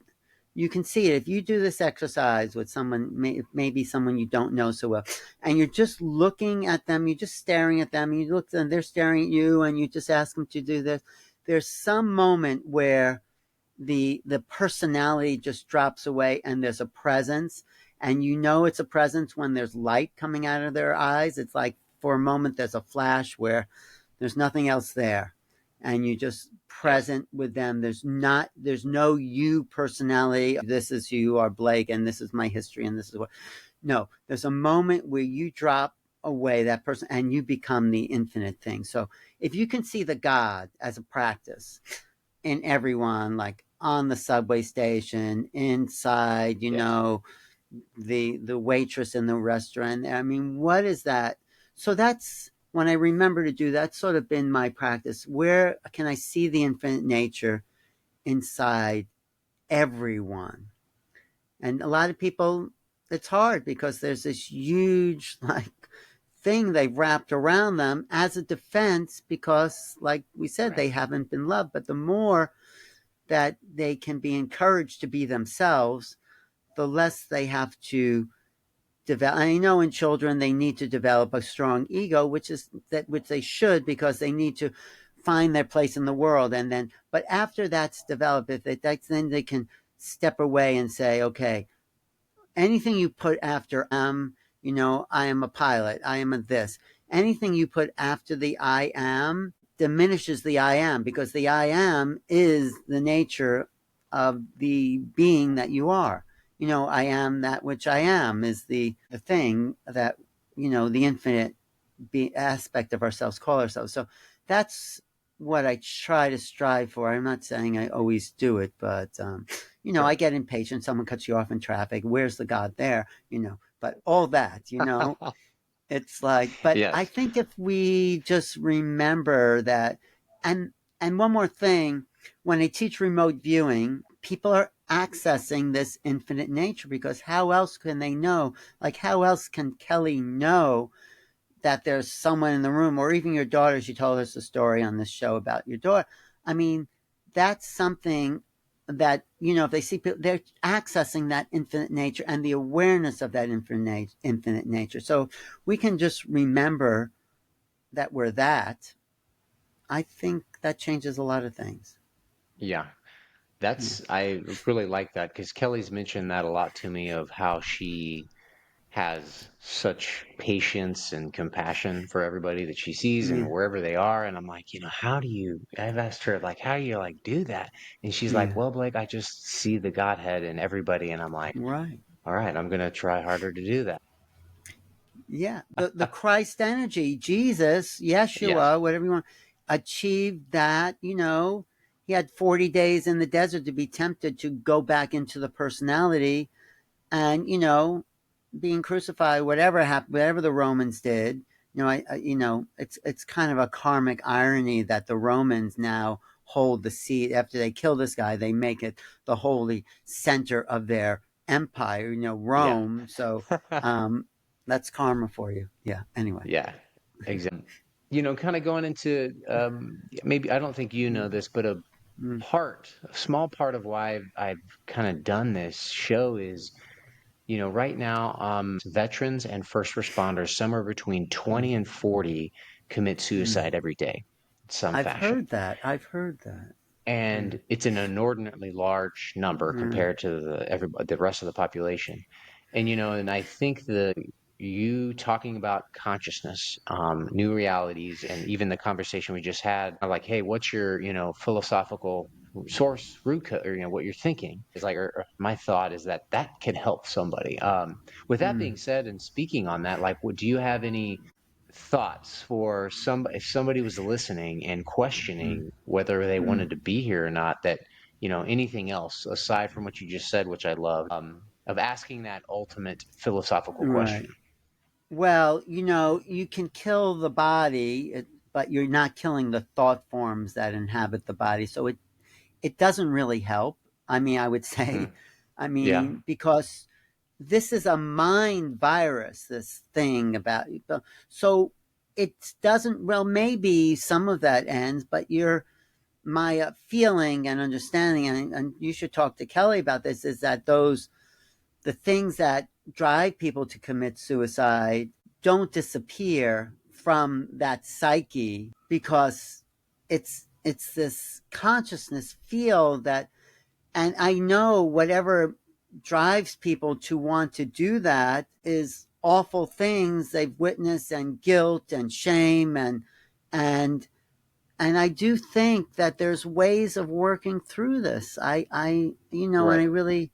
Speaker 2: You can see it if you do this exercise with someone, maybe someone you don't know so well, and you're just looking at them, you're just staring at them, and you look, and they're staring at you, and you just ask them to do this. There's some moment where the personality just drops away, and there's a presence, and it's a presence when there's light coming out of their eyes. It's like for a moment there's a flash where there's nothing else there, and you just
Speaker 1: Yes.
Speaker 2: present with them. There's no you personality. This is who you are, Blake, and this is my history, and this is what. No, there's a moment where you drop away that person and you become the infinite thing. So if you can see the God as a practice in everyone, like on the subway station, inside,
Speaker 1: Yes.
Speaker 2: the waitress in the restaurant. I mean, what is that? So that's when I remember to do that. Sort of been my practice. Where can I see the infinite nature inside everyone? And a lot of people, it's hard because there's this huge thing they've wrapped around them as a defense because, like we said,
Speaker 1: Right.
Speaker 2: they haven't been loved. But the more that they can be encouraged to be themselves, the less they have to develop. I know in children they need to develop a strong ego, which they should, because they need to find their place in the world. And then, but after that's developed, then they can step away and say, okay, anything you put after I am a pilot, I am a this. Anything you put after the I am diminishes the I am, because the I am is the nature of the being that you are. I am that which I am is the thing that, the infinite aspect of ourselves call ourselves. So that's what I try to strive for. I'm not saying I always do it, but I
Speaker 1: Sure.
Speaker 2: get impatient. Someone cuts you off in traffic. Where's the God there? But all that, it's like, but I
Speaker 1: Yes.
Speaker 2: think if we just remember that, and one more thing, when I teach remote viewing, people are accessing this infinite nature, because how else can they know? Like, how else can Kelly know that there's someone in the room, or even your daughter? She told us a story on this show about your daughter. I mean, that's something that, if they see people, they're accessing that infinite nature and the awareness of that infinite nature. So we can just remember that we're that. I think that changes a lot of things.
Speaker 1: Yeah.
Speaker 2: Yeah.
Speaker 1: I really like that because Kelly's mentioned that a lot to me of how she has such patience and compassion for everybody that she sees and
Speaker 2: Yeah.
Speaker 1: wherever they are. And I'm like, I've asked her, like, how do you like do that? And she's like,
Speaker 2: Yeah.
Speaker 1: well, Blake, I just see the Godhead in everybody. And I'm like,
Speaker 2: Right.
Speaker 1: all right, I'm going to try harder to do that.
Speaker 2: Yeah, the Christ energy, Jesus,
Speaker 1: Yes.
Speaker 2: Yeshua, whatever you want, achieved that. He had 40 days in the desert to be tempted to go back into the personality, and being crucified, whatever happened, whatever the Romans did. It's kind of a karmic irony that the Romans now hold the seat after they kill this guy. They make it the holy center of their empire.
Speaker 1: Yeah.
Speaker 2: Rome. So um, that's karma for you. Yeah. Anyway.
Speaker 1: Yeah. Exactly. Kind of going into maybe I don't think you know
Speaker 2: Mm,
Speaker 1: this, but
Speaker 2: mm,
Speaker 1: a small part of why I've kind of done this show is, right now, veterans and first responders, somewhere between
Speaker 2: mm,
Speaker 1: 20 and 40 commit
Speaker 2: mm,
Speaker 1: suicide every day. some
Speaker 2: I've
Speaker 1: fashion.
Speaker 2: heard that. I've heard that. Yeah.
Speaker 1: And it's an inordinately large number
Speaker 2: Yeah.
Speaker 1: compared to the rest of the population. And and I think the you talking about consciousness, new realities, and even the conversation we just had, like, hey, what's your philosophical source root code, or what you're thinking is like, or my thought is that that can help somebody. With that
Speaker 2: Mm,
Speaker 1: being said, and speaking on that, like, do you have any thoughts for if somebody was listening and
Speaker 2: mm,
Speaker 1: questioning whether they
Speaker 2: mm.
Speaker 1: wanted to be here or not, that anything else aside from what you just said, which I love, of asking that ultimate philosophical
Speaker 2: Right.
Speaker 1: question.
Speaker 2: Well, you can kill the body, but you're not killing the thought forms that inhabit the body. So it doesn't really help. I mean, I would say,
Speaker 1: Hmm. Yeah.
Speaker 2: because this is a mind virus, this thing about, so it doesn't, well, maybe some of that ends, but my feeling and understanding, and you should talk to Kelly about this, is that the things that drive people to commit suicide don't disappear from that psyche, because it's this consciousness field that, and I know whatever drives people to want to do that is awful things they've witnessed, and guilt and shame, and and I do think that there's ways of working through this. And I
Speaker 1: Right.
Speaker 2: really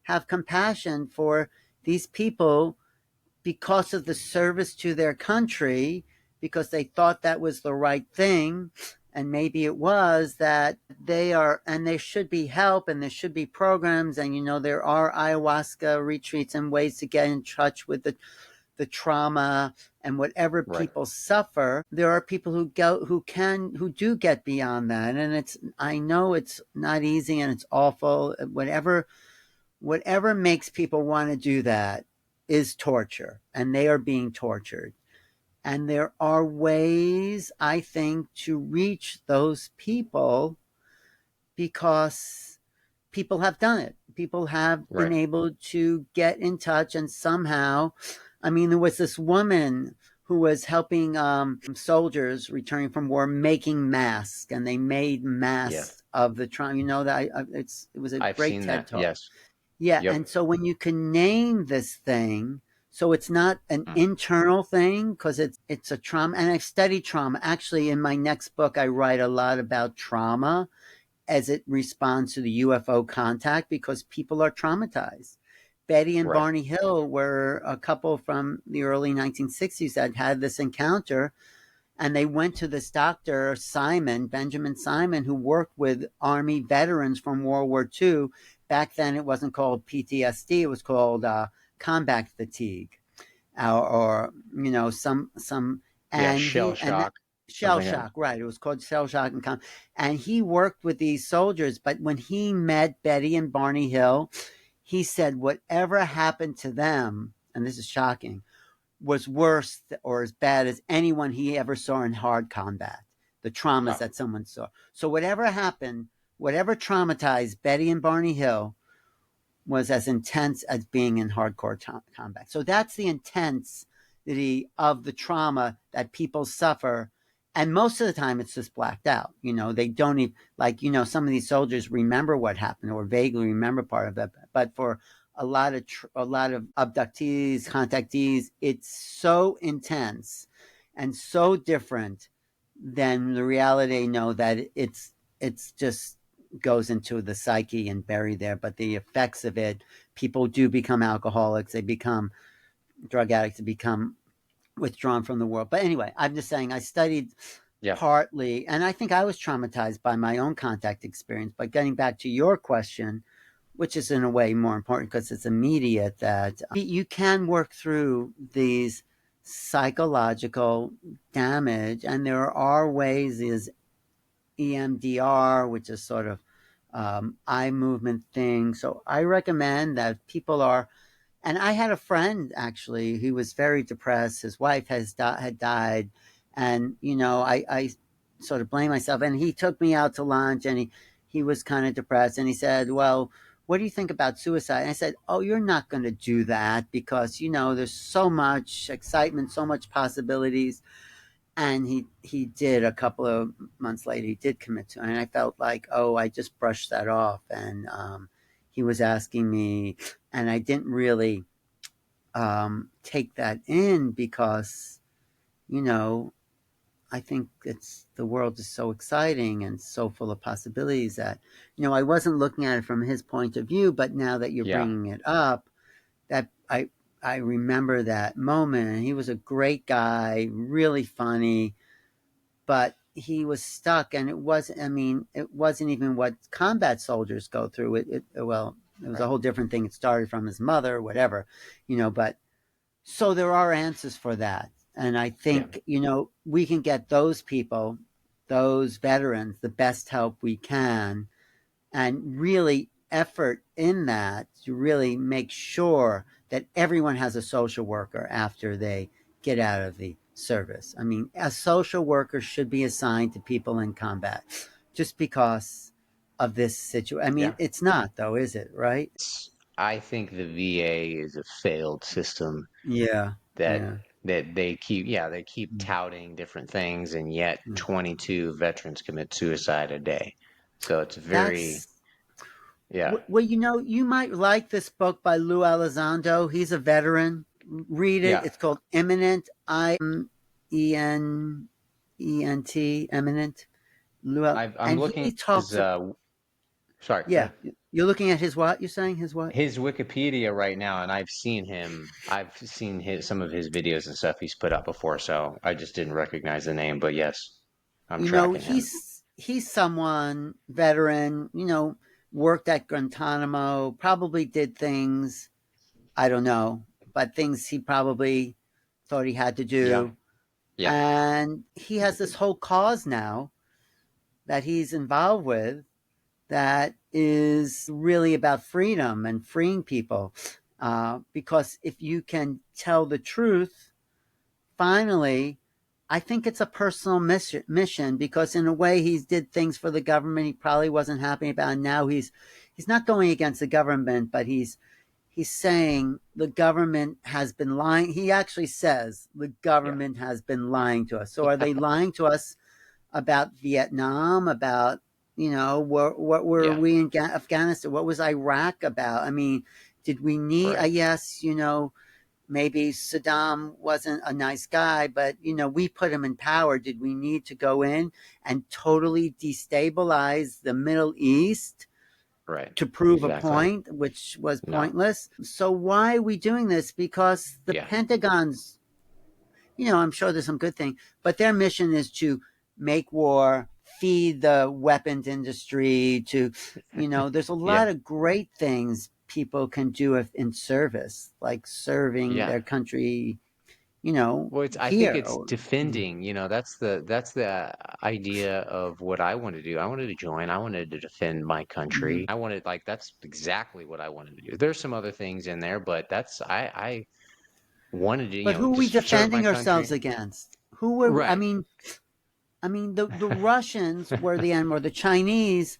Speaker 2: have compassion for these people, because of the service to their country, because they thought that was the right thing. And maybe it was that they are, and there should be help, and there should be programs. And, there are ayahuasca retreats and ways to get in touch with the trauma and whatever
Speaker 1: Right.
Speaker 2: people suffer. There are people who do get beyond that. And I know it's not easy and it's awful. Whatever makes people want to do that is torture, and they are being tortured. And there are ways, I think, to reach those people, because people have done it. People have been
Speaker 1: Right.
Speaker 2: able to get in touch, and somehow, I mean, there was this woman who was helping soldiers returning from war, making masks, and they made
Speaker 1: Yeah.
Speaker 2: masks of the trauma. It was a
Speaker 1: I've
Speaker 2: great
Speaker 1: seen
Speaker 2: TED
Speaker 1: that.
Speaker 2: talk.
Speaker 1: Yes.
Speaker 2: Yeah,
Speaker 1: Yep.
Speaker 2: and so when you can name this thing, so it's not an
Speaker 1: Mm.
Speaker 2: internal thing, because it's a trauma, and I've studied trauma. Actually, in my next book, I write a lot about trauma as it responds to the UFO contact, because people are traumatized. Betty and
Speaker 1: Right.
Speaker 2: Barney Hill were a couple from the early 1960s that had this encounter, and they went to this doctor, Benjamin Simon, who worked with Army veterans from World War II. Back then, it wasn't called PTSD; it was called combat fatigue, or some,
Speaker 1: Yeah.
Speaker 2: and
Speaker 1: Shell shock.
Speaker 2: shell
Speaker 1: Something like that.
Speaker 2: shock, right? It was called shell shock, and he worked with these soldiers. But when he met Betty and Barney Hill, he said whatever happened to them, and this is shocking, was worse or as bad as anyone he ever saw in hard combat, the traumas
Speaker 1: Wow.
Speaker 2: that someone saw. So whatever happened, whatever traumatized Betty and Barney Hill, was as intense as being in hardcore combat. So that's the intensity of the trauma that people suffer. And most of the time, it's just blacked out. They don't even, like, some of these soldiers remember what happened, or vaguely remember part of it. But for a lot of abductees, contactees, it's so intense and so different than the reality they know, that it's just goes into the psyche and buried there. But the effects of it, people do become alcoholics, they become drug addicts, they become withdrawn from the world. But anyway, I'm just saying, I studied
Speaker 1: Yeah.
Speaker 2: partly, and I think I was traumatized by my own contact experience. But getting back to your question, which is in a way more important because it's immediate, that you can work through these psychological damage, and there are ways. Is EMDR, which is sort of eye movement thing. So I recommend that people are. And I had a friend, actually, who was very depressed. His wife had died, and I sort of blame myself. And he took me out to lunch, and he was kind of depressed, and he said, "Well, what do you think about suicide?" And I said, "Oh, you're not going to do that, because there's so much excitement, so much possibilities." and he did a couple of months later. He did commit suicide, and I felt like, oh, I just brushed that off. And he was asking me, and I didn't really take that in because you know I think it's the world is so exciting and so full of possibilities that I wasn't looking at it from his point of view. But now that you're
Speaker 1: Yeah.
Speaker 2: bringing it up, that I remember that moment, and he was a great guy, really funny, but he was stuck, and it wasn't. I mean, it wasn't even what combat soldiers go through. Well, it was a
Speaker 1: Right.
Speaker 2: whole different thing. It started from his mother, whatever, But so there are answers for that, and I
Speaker 1: Yeah.
Speaker 2: think we can get those people, those veterans, the best help we can, and really effort in that to really make sure that everyone has a social worker after they get out of the service. I mean, a social worker should be assigned to people in combat just because of this situation. I mean,
Speaker 1: Yeah.
Speaker 2: it's not, though, is it? Right?
Speaker 1: I think the VA is a failed system
Speaker 2: Yeah.
Speaker 1: that
Speaker 2: Yeah.
Speaker 1: they keep touting different things, and yet
Speaker 2: Yeah.
Speaker 1: 22 veterans commit suicide a day. So it's very,
Speaker 2: That's
Speaker 1: yeah,
Speaker 2: well, you might like this book by Lou Elizondo. He's a veteran. Read it.
Speaker 1: yeah.
Speaker 2: It's called Imminent. Imment. Eminent.
Speaker 1: I'm
Speaker 2: And he
Speaker 1: looking at his
Speaker 2: talks.
Speaker 1: sorry, go
Speaker 2: Yeah,
Speaker 1: ahead.
Speaker 2: you're looking at his what? You're saying his what?
Speaker 1: His Wikipedia right now, and I've seen some of his videos and stuff he's put up before, so I just didn't recognize the name, but yes, I'm tracking him.
Speaker 2: He's someone veteran. Worked at Guantanamo. Probably did things I don't know, but things he probably thought he had to
Speaker 1: Yeah,
Speaker 2: do.
Speaker 1: yeah,
Speaker 2: And he has this whole cause now that he's involved with that is really about freedom and freeing people. Because if you can tell the truth, finally, I think it's a personal mission because in a way he did things for the government he probably wasn't happy about. And now he's not going against the government, but he's saying the government has been lying. He actually says the
Speaker 1: yeah,
Speaker 2: government has been lying to us. So are they lying to us about Vietnam, about what were
Speaker 1: yeah,
Speaker 2: we in Afghanistan? What was Iraq about? I mean, did we need?
Speaker 1: right,
Speaker 2: Yes, maybe Saddam wasn't a nice guy, but we put him in power. Did we need to go in and totally destabilize the Middle East
Speaker 1: right,
Speaker 2: to prove a
Speaker 1: exactly.
Speaker 2: point, which was
Speaker 1: No,
Speaker 2: pointless? So why are we doing this? Because the
Speaker 1: yeah,
Speaker 2: Pentagon's I'm sure there's some good thing, but their mission is to make war, feed the weapons industry, there's a
Speaker 1: yeah,
Speaker 2: lot of great things people can do if in service, like serving
Speaker 1: yeah.
Speaker 2: their country,
Speaker 1: Well, I think
Speaker 2: here.
Speaker 1: it's defending, that's the idea of what I wanted to do. I wanted to join. I wanted to defend my
Speaker 2: Mhm.
Speaker 1: country. I wanted like that's exactly what I wanted to do. There's some other things in there, but I wanted to,
Speaker 2: But who are we
Speaker 1: just serve my
Speaker 2: defending
Speaker 1: country.
Speaker 2: ourselves against? Who were,
Speaker 1: Right.
Speaker 2: I mean, the Russians were the enemy, or the Chinese,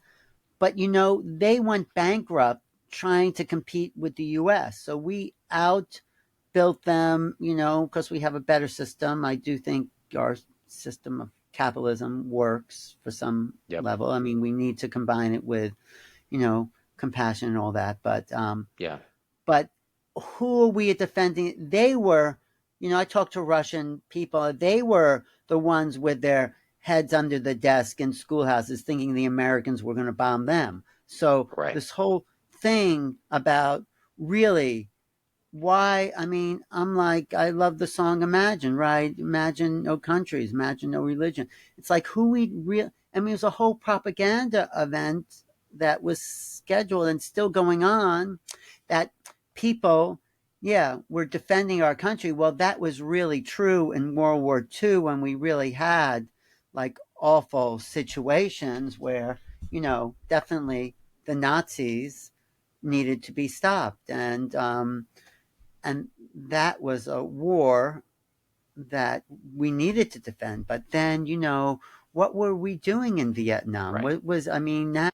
Speaker 2: but they went bankrupt trying to compete with the US. So we outbuilt them, because we have a better system. I do think our system of capitalism works for some
Speaker 1: Yep.
Speaker 2: level. I mean, we need to combine it with, you know, compassion and all that.
Speaker 1: Yeah.
Speaker 2: But who are we defending? They were, I talked to Russian people. They were the ones with their heads under the desk in schoolhouses thinking the Americans were going to bomb them. So
Speaker 1: Right.
Speaker 2: this whole thing about really why, I mean, I'm like, I love the song Imagine, right? Imagine no countries, imagine no religion. It's like who we real, I mean, it was a whole propaganda event that was scheduled and still going on that people, yeah, were defending our country. Well, that was really true in World War II when we really had like awful situations where, definitely the Nazis needed to be stopped. And that was a war that we needed to defend. But then, what were we doing in Vietnam?
Speaker 1: Right.
Speaker 2: What was, I mean, now,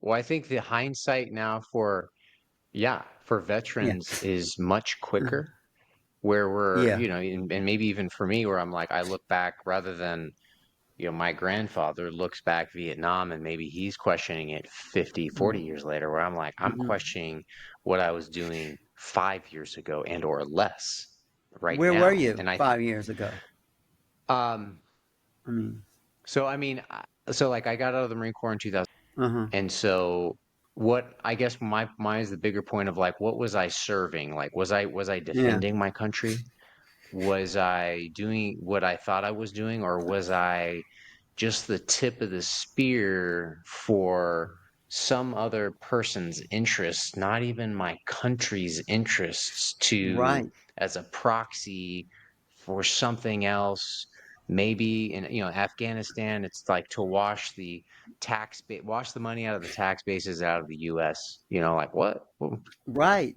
Speaker 1: Well, I think the hindsight now for, yeah, for
Speaker 2: yeah,
Speaker 1: veterans is much quicker. where we're,
Speaker 2: Yeah.
Speaker 1: and maybe even for me, where I'm like, I look back rather than, my grandfather looks back Vietnam and maybe he's questioning it 50,
Speaker 2: Mm.
Speaker 1: 40 years later, where I'm like, I'm
Speaker 2: Mhm.
Speaker 1: questioning what I was doing 5 years ago and or less right
Speaker 2: Where were
Speaker 1: now.
Speaker 2: you
Speaker 1: And
Speaker 2: 5 years ago?
Speaker 1: um,
Speaker 2: I mean,
Speaker 1: so I mean, so like I got out of the Marine Corps in 2000.
Speaker 2: uh-huh.
Speaker 1: And so what I guess my is the bigger point of like, what was I serving? Like, was I
Speaker 2: Yeah.
Speaker 1: defending my country? Was I doing what I thought I was doing, or was I just the tip of the spear for some other person's interests, not even my country's interests, to
Speaker 2: Right.
Speaker 1: as a proxy for something else? Maybe in Afghanistan, it's like to wash the money out of the tax bases out of the U.S. Like what? Well,
Speaker 2: Right.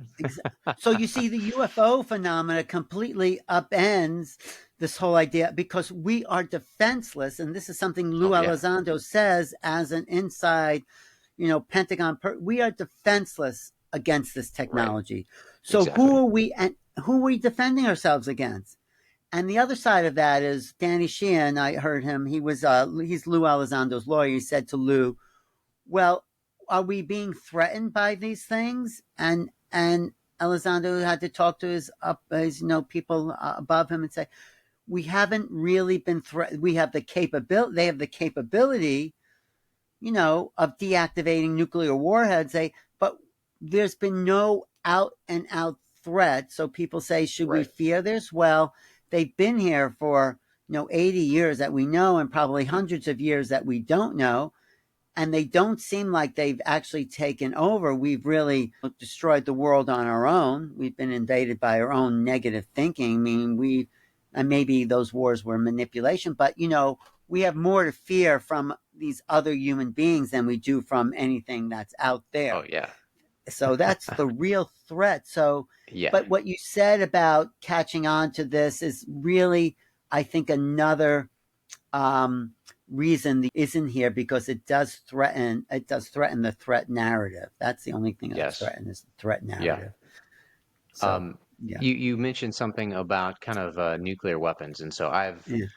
Speaker 2: So you see, the UFO phenomena completely upends this whole idea because we are defenseless, and this is something Lou
Speaker 1: oh yeah,
Speaker 2: Elizondo says as an inside, Pentagon. We are defenseless against this
Speaker 1: right,
Speaker 2: technology. So who
Speaker 1: exactly,
Speaker 2: are we and who are we defending ourselves against? And the other side of that is Danny Sheehan. I heard him. He's Lou Elizondo's lawyer. He said to Lou, well, are we being threatened by these things? And Elizondo had to talk to his people above him and say, we haven't really been threatened. We have the capability. They have the capability, of deactivating nuclear warheads. But there's been no out and out threat. So people say, should we
Speaker 1: right.
Speaker 2: fear this? Well, they've been here for 80 years that we know, and probably
Speaker 1: Mm.
Speaker 2: hundreds of years that we don't know, and they don't seem like they've actually taken over. We've really destroyed the world on our own. We've been invaded by our own negative thinking. I mean, and maybe those wars were manipulation, but we have more to fear from these other human beings than we do from anything that's out
Speaker 1: Oh
Speaker 2: there.
Speaker 1: yeah,
Speaker 2: So that's the real threat. So,
Speaker 1: yeah,
Speaker 2: but what you said about catching on to this is really, I think, another um, reason the isn't here, because it does threaten the threat narrative. That's the only thing that's
Speaker 1: yes,
Speaker 2: threatened, is the threat
Speaker 1: yeah.
Speaker 2: narrative. So
Speaker 1: Um,
Speaker 2: yeah.
Speaker 1: you mentioned something about kind of nuclear weapons, and so
Speaker 2: Yeah.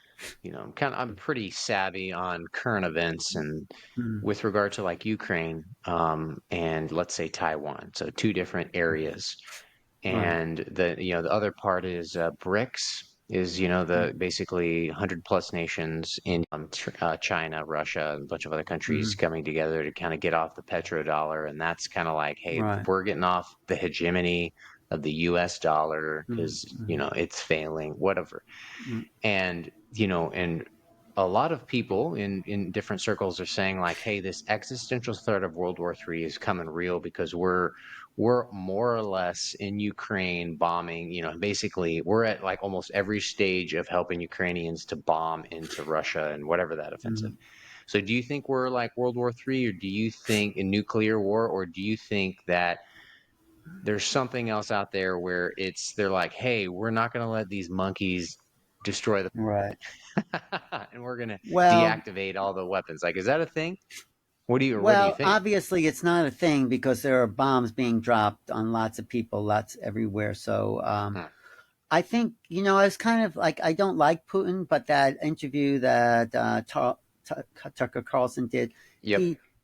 Speaker 1: I'm pretty savvy on current events and
Speaker 2: Mm.
Speaker 1: with regard to like Ukraine, and let's say Taiwan, so two different areas.
Speaker 2: Right.
Speaker 1: And the other part is BRICS is the
Speaker 2: Mm.
Speaker 1: basically 100 plus nations in China, Russia, and a bunch of other countries
Speaker 2: Mm.
Speaker 1: coming together to kind of get off the petrodollar, and that's kind of like, hey,
Speaker 2: Right.
Speaker 1: we're getting off the hegemony of the U.S. dollar
Speaker 2: Mm.
Speaker 1: because
Speaker 2: Mm.
Speaker 1: it's failing, whatever.
Speaker 2: Mm.
Speaker 1: And and a lot of people in different circles are saying like, hey, this existential threat of World War III is coming real because we're more or less in Ukraine bombing, basically we're at like almost every stage of helping Ukrainians to bomb into Russia and whatever that offensive.
Speaker 2: Mm.
Speaker 1: So do you think we're like World War III, or do you think in nuclear war, or do you think that there's something else out there where they're like, hey, we're not going to let these monkeys destroy the
Speaker 2: Right.
Speaker 1: and we're going to
Speaker 2: Well,
Speaker 1: deactivate all the weapons. Like, is that a thing? What do you
Speaker 2: well,
Speaker 1: think?
Speaker 2: obviously it's not a thing because there are bombs being dropped on lots of people, lots everywhere. So
Speaker 1: Hmm.
Speaker 2: I think, I was kind of like, I don't like Putin, but that interview that Tucker Carlson did,
Speaker 1: Yep.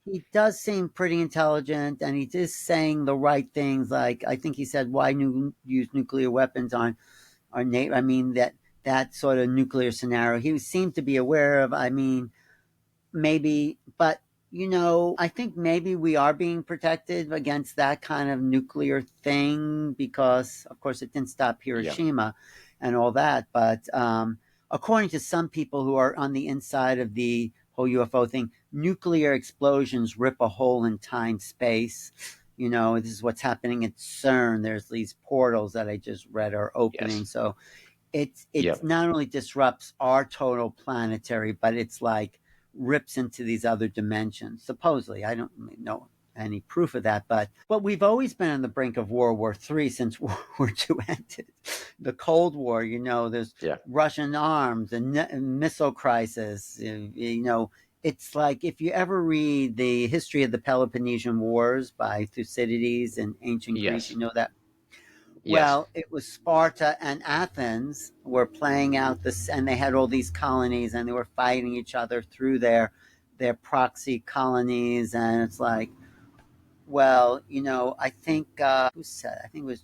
Speaker 2: he does seem pretty intelligent, and he is saying the right things. Like, I think he said, why use nuclear weapons on our neighbor? I mean, that sort of nuclear scenario. He seemed to be aware of, I mean, maybe, but I think maybe we are being protected against that kind of nuclear thing because, of course, it didn't stop
Speaker 1: Yep.
Speaker 2: Hiroshima and all that. But according to some people who are on the inside of the whole UFO thing, nuclear explosions rip a hole in time space. This is what's happening at CERN. There's these portals that I just read are opening.
Speaker 1: Yes.
Speaker 2: So it's
Speaker 1: Yep.
Speaker 2: not only disrupts our total planetary, but it's like rips into these other dimensions. Supposedly, I don't really know any proof of that, but we've always been on the brink of World War III since World War II ended. The Cold War, there's
Speaker 1: Yeah.
Speaker 2: Russian arms and missile crisis. It's like if you ever read the history of the Peloponnesian Wars by Thucydides in ancient Greece,
Speaker 1: Yes.
Speaker 2: that
Speaker 1: Yes.
Speaker 2: Well, it was Sparta and Athens were playing out this, and they had all these colonies, and they were fighting each other through their proxy colonies, and it's like, well, I think who said? I think it was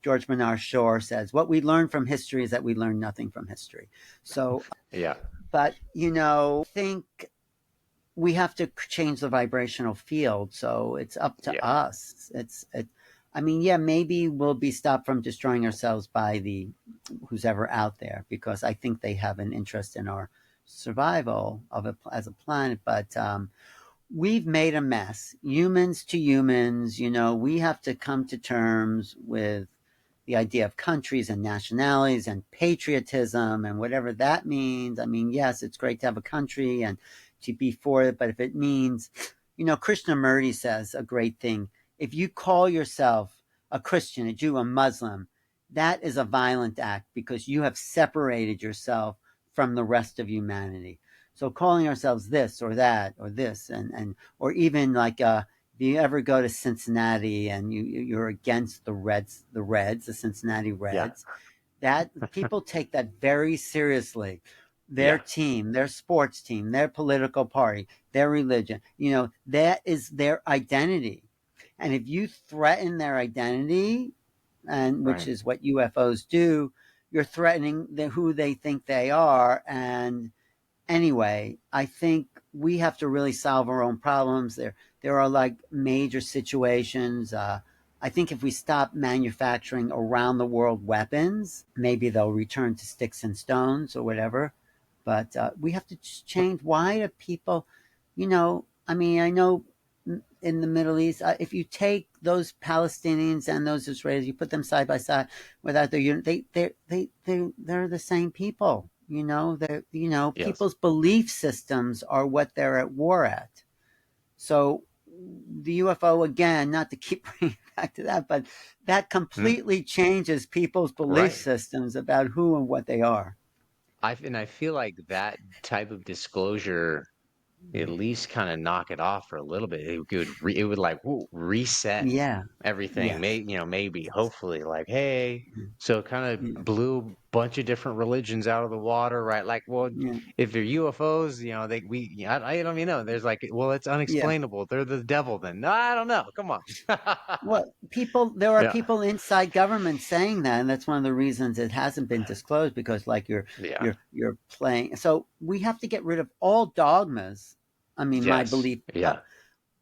Speaker 2: George Bernard Shaw says, "What we learn from history is that we learn nothing from history." So,
Speaker 1: Yeah.
Speaker 2: but think we have to change the vibrational field. So it's up to
Speaker 1: Yeah.
Speaker 2: us. I mean, yeah, maybe we'll be stopped from destroying ourselves by the who's ever out there, because I think they have an interest in our survival of it as a planet. But we've made a mess, humans to humans. We have to come to terms with the idea of countries and nationalities and patriotism and whatever that means. I mean, yes, it's great to have a country and to be for it, but if it means, Krishnamurti says a great thing. If you call yourself a Christian, a Jew, a Muslim, that is a violent act because you have separated yourself from the rest of humanity. So calling ourselves this or that or this and or even like if you ever go to Cincinnati and you're against the Cincinnati
Speaker 1: Yeah.
Speaker 2: Reds, that people take that very seriously. Their
Speaker 1: Yeah.
Speaker 2: team, their sports team, their political party, their religion, that is their identity. And if you threaten their identity, and which
Speaker 1: Right.
Speaker 2: is what UFOs do, you're threatening who they think they are. And anyway, I think we have to really solve our own problems. There are like major situations. I think if we stop manufacturing around the world weapons, maybe they'll return to sticks and stones or whatever. But we have to change. Why do people, I mean, I know in the Middle East, if you take those Palestinians and those Israelis, you put them side by side without their unit, they're the same people.
Speaker 1: Yes.
Speaker 2: People's belief systems are what they're at war at. So the UFO, again, not to keep bringing it back to that, but that
Speaker 1: Mm.
Speaker 2: completely changes people's belief
Speaker 1: Right.
Speaker 2: systems about who and what they are.
Speaker 1: I feel like that type of disclosure at least kind of knock it off for a little bit. It would like reset
Speaker 2: Yeah.
Speaker 1: everything.
Speaker 2: Yes.
Speaker 1: Maybe hopefully like, hey, so it kind
Speaker 2: Yeah.
Speaker 1: of blew a bunch of different religions out of the water, right? Like, well,
Speaker 2: Yeah.
Speaker 1: if they're UFOs, I don't even know. There's like, well, it's
Speaker 2: Yeah.
Speaker 1: unexplainable. They're the devil then. No, I don't know. Come on.
Speaker 2: Well, there are
Speaker 1: Yeah.
Speaker 2: people inside government saying that, and that's one of the reasons it hasn't been disclosed, because like
Speaker 1: Yeah.
Speaker 2: you're playing. So we have to get rid of all dogmas. I mean, my
Speaker 1: Yes.
Speaker 2: belief,
Speaker 1: Yeah.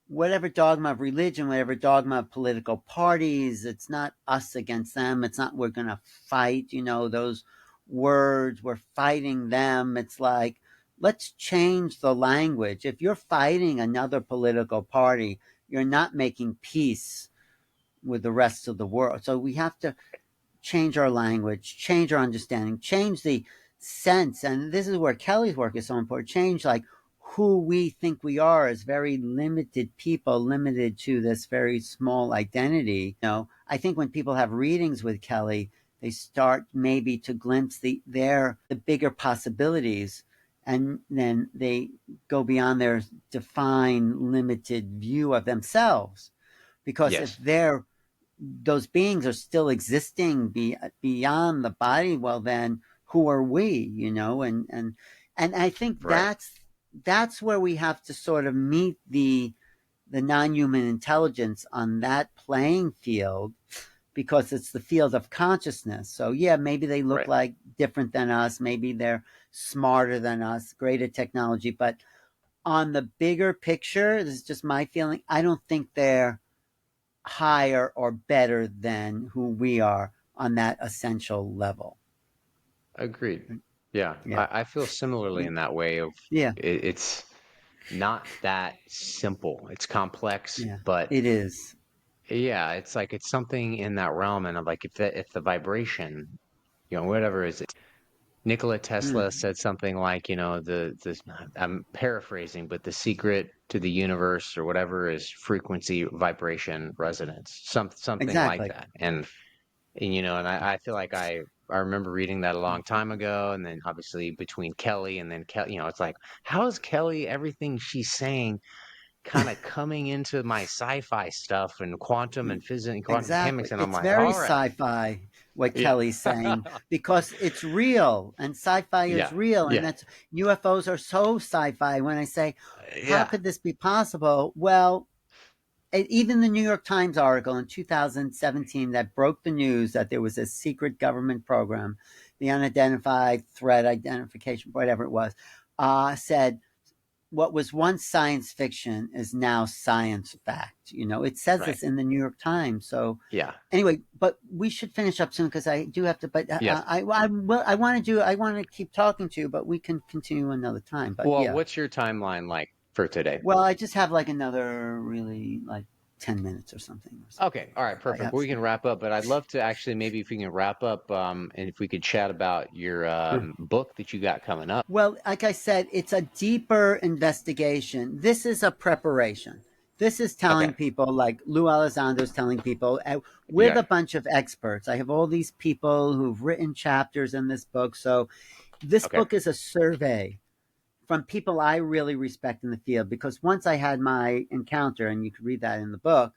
Speaker 2: whatever dogma of religion, whatever dogma of political parties, it's not us against them. It's not we're going to fight, those words, we're fighting them. It's like, let's change the language. If you're fighting another political party, you're not making peace with the rest of the world. So we have to change our language, change our understanding, change the sense. And this is where Kelly's work is so important. Change like who we think we are as very limited people, limited to this very small identity. I think when people have readings with Kelly, they start maybe to glimpse the bigger possibilities, and then they go beyond their defined limited view of themselves. Because if
Speaker 1: Yes.
Speaker 2: those beings are still existing beyond the body, well then who are we? And I think
Speaker 1: Right.
Speaker 2: that's where we have to sort of meet the non-human intelligence on that playing field, because it's the field of consciousness. So yeah, maybe they look
Speaker 1: Right.
Speaker 2: like different than us, maybe they're smarter than us, greater technology, but on the bigger picture, this is just my feeling, I don't think they're higher or better than who we are on that essential level.
Speaker 1: Agreed. Yeah.
Speaker 2: Yeah.
Speaker 1: I feel similarly in that way of
Speaker 2: Yeah.
Speaker 1: it's not that simple. It's complex,
Speaker 2: Yeah.
Speaker 1: but
Speaker 2: It is.
Speaker 1: yeah, it's like it's something in that realm, and I'm like if the vibration, whatever is it. Nikola Tesla
Speaker 2: Mm,
Speaker 1: said something like, the I'm paraphrasing, but the secret to the universe or whatever is frequency, vibration, resonance, something like
Speaker 2: exactly.
Speaker 1: that. And I feel like I remember reading that a long time ago, and then obviously between Kelly and then Kelly, it's like, how is Kelly everything she's saying kind of coming into my sci-fi stuff and quantum and physics and quantum
Speaker 2: Exactly.
Speaker 1: mechanics, and I'm
Speaker 2: It's
Speaker 1: like,
Speaker 2: very
Speaker 1: all right,
Speaker 2: sci-fi what
Speaker 1: yeah,
Speaker 2: Kelly's saying because it's real and sci-fi is
Speaker 1: yeah,
Speaker 2: real and
Speaker 1: yeah,
Speaker 2: that's UFOs are so sci-fi. When I say, how
Speaker 1: yeah,
Speaker 2: could this be possible? Well, even the New York Times article in 2017 that broke the news that there was a secret government program, the Unidentified Threat Identification, whatever it was, said what was once science fiction is now science fact. You know, it says
Speaker 1: right,
Speaker 2: this in the New York Times. So
Speaker 1: yeah,
Speaker 2: anyway, but we should finish up soon because I do have to. But
Speaker 1: yes.
Speaker 2: I want to do. I want to keep talking to you, but we can continue another time. But
Speaker 1: Well,
Speaker 2: yeah,
Speaker 1: what's your timeline like for today?
Speaker 2: well, I just have like another really like 10 minutes or something or
Speaker 1: Okay,
Speaker 2: something.
Speaker 1: all right,
Speaker 2: I
Speaker 1: perfect.
Speaker 2: have
Speaker 1: We can
Speaker 2: something.
Speaker 1: wrap up, but I'd love to actually maybe if we can wrap up, and if we could chat about your
Speaker 2: Sure.
Speaker 1: book that you got coming up.
Speaker 2: Well, like I said, it's a deeper investigation. This is a preparation. This is telling
Speaker 1: Okay,
Speaker 2: people, like Lou Elizondo's telling people, with
Speaker 1: yeah,
Speaker 2: a bunch of experts. I have all these people who've written chapters in this book. So this
Speaker 1: okay,
Speaker 2: book is a survey from people I really respect in the field because once I had my encounter, and you could read that in the book,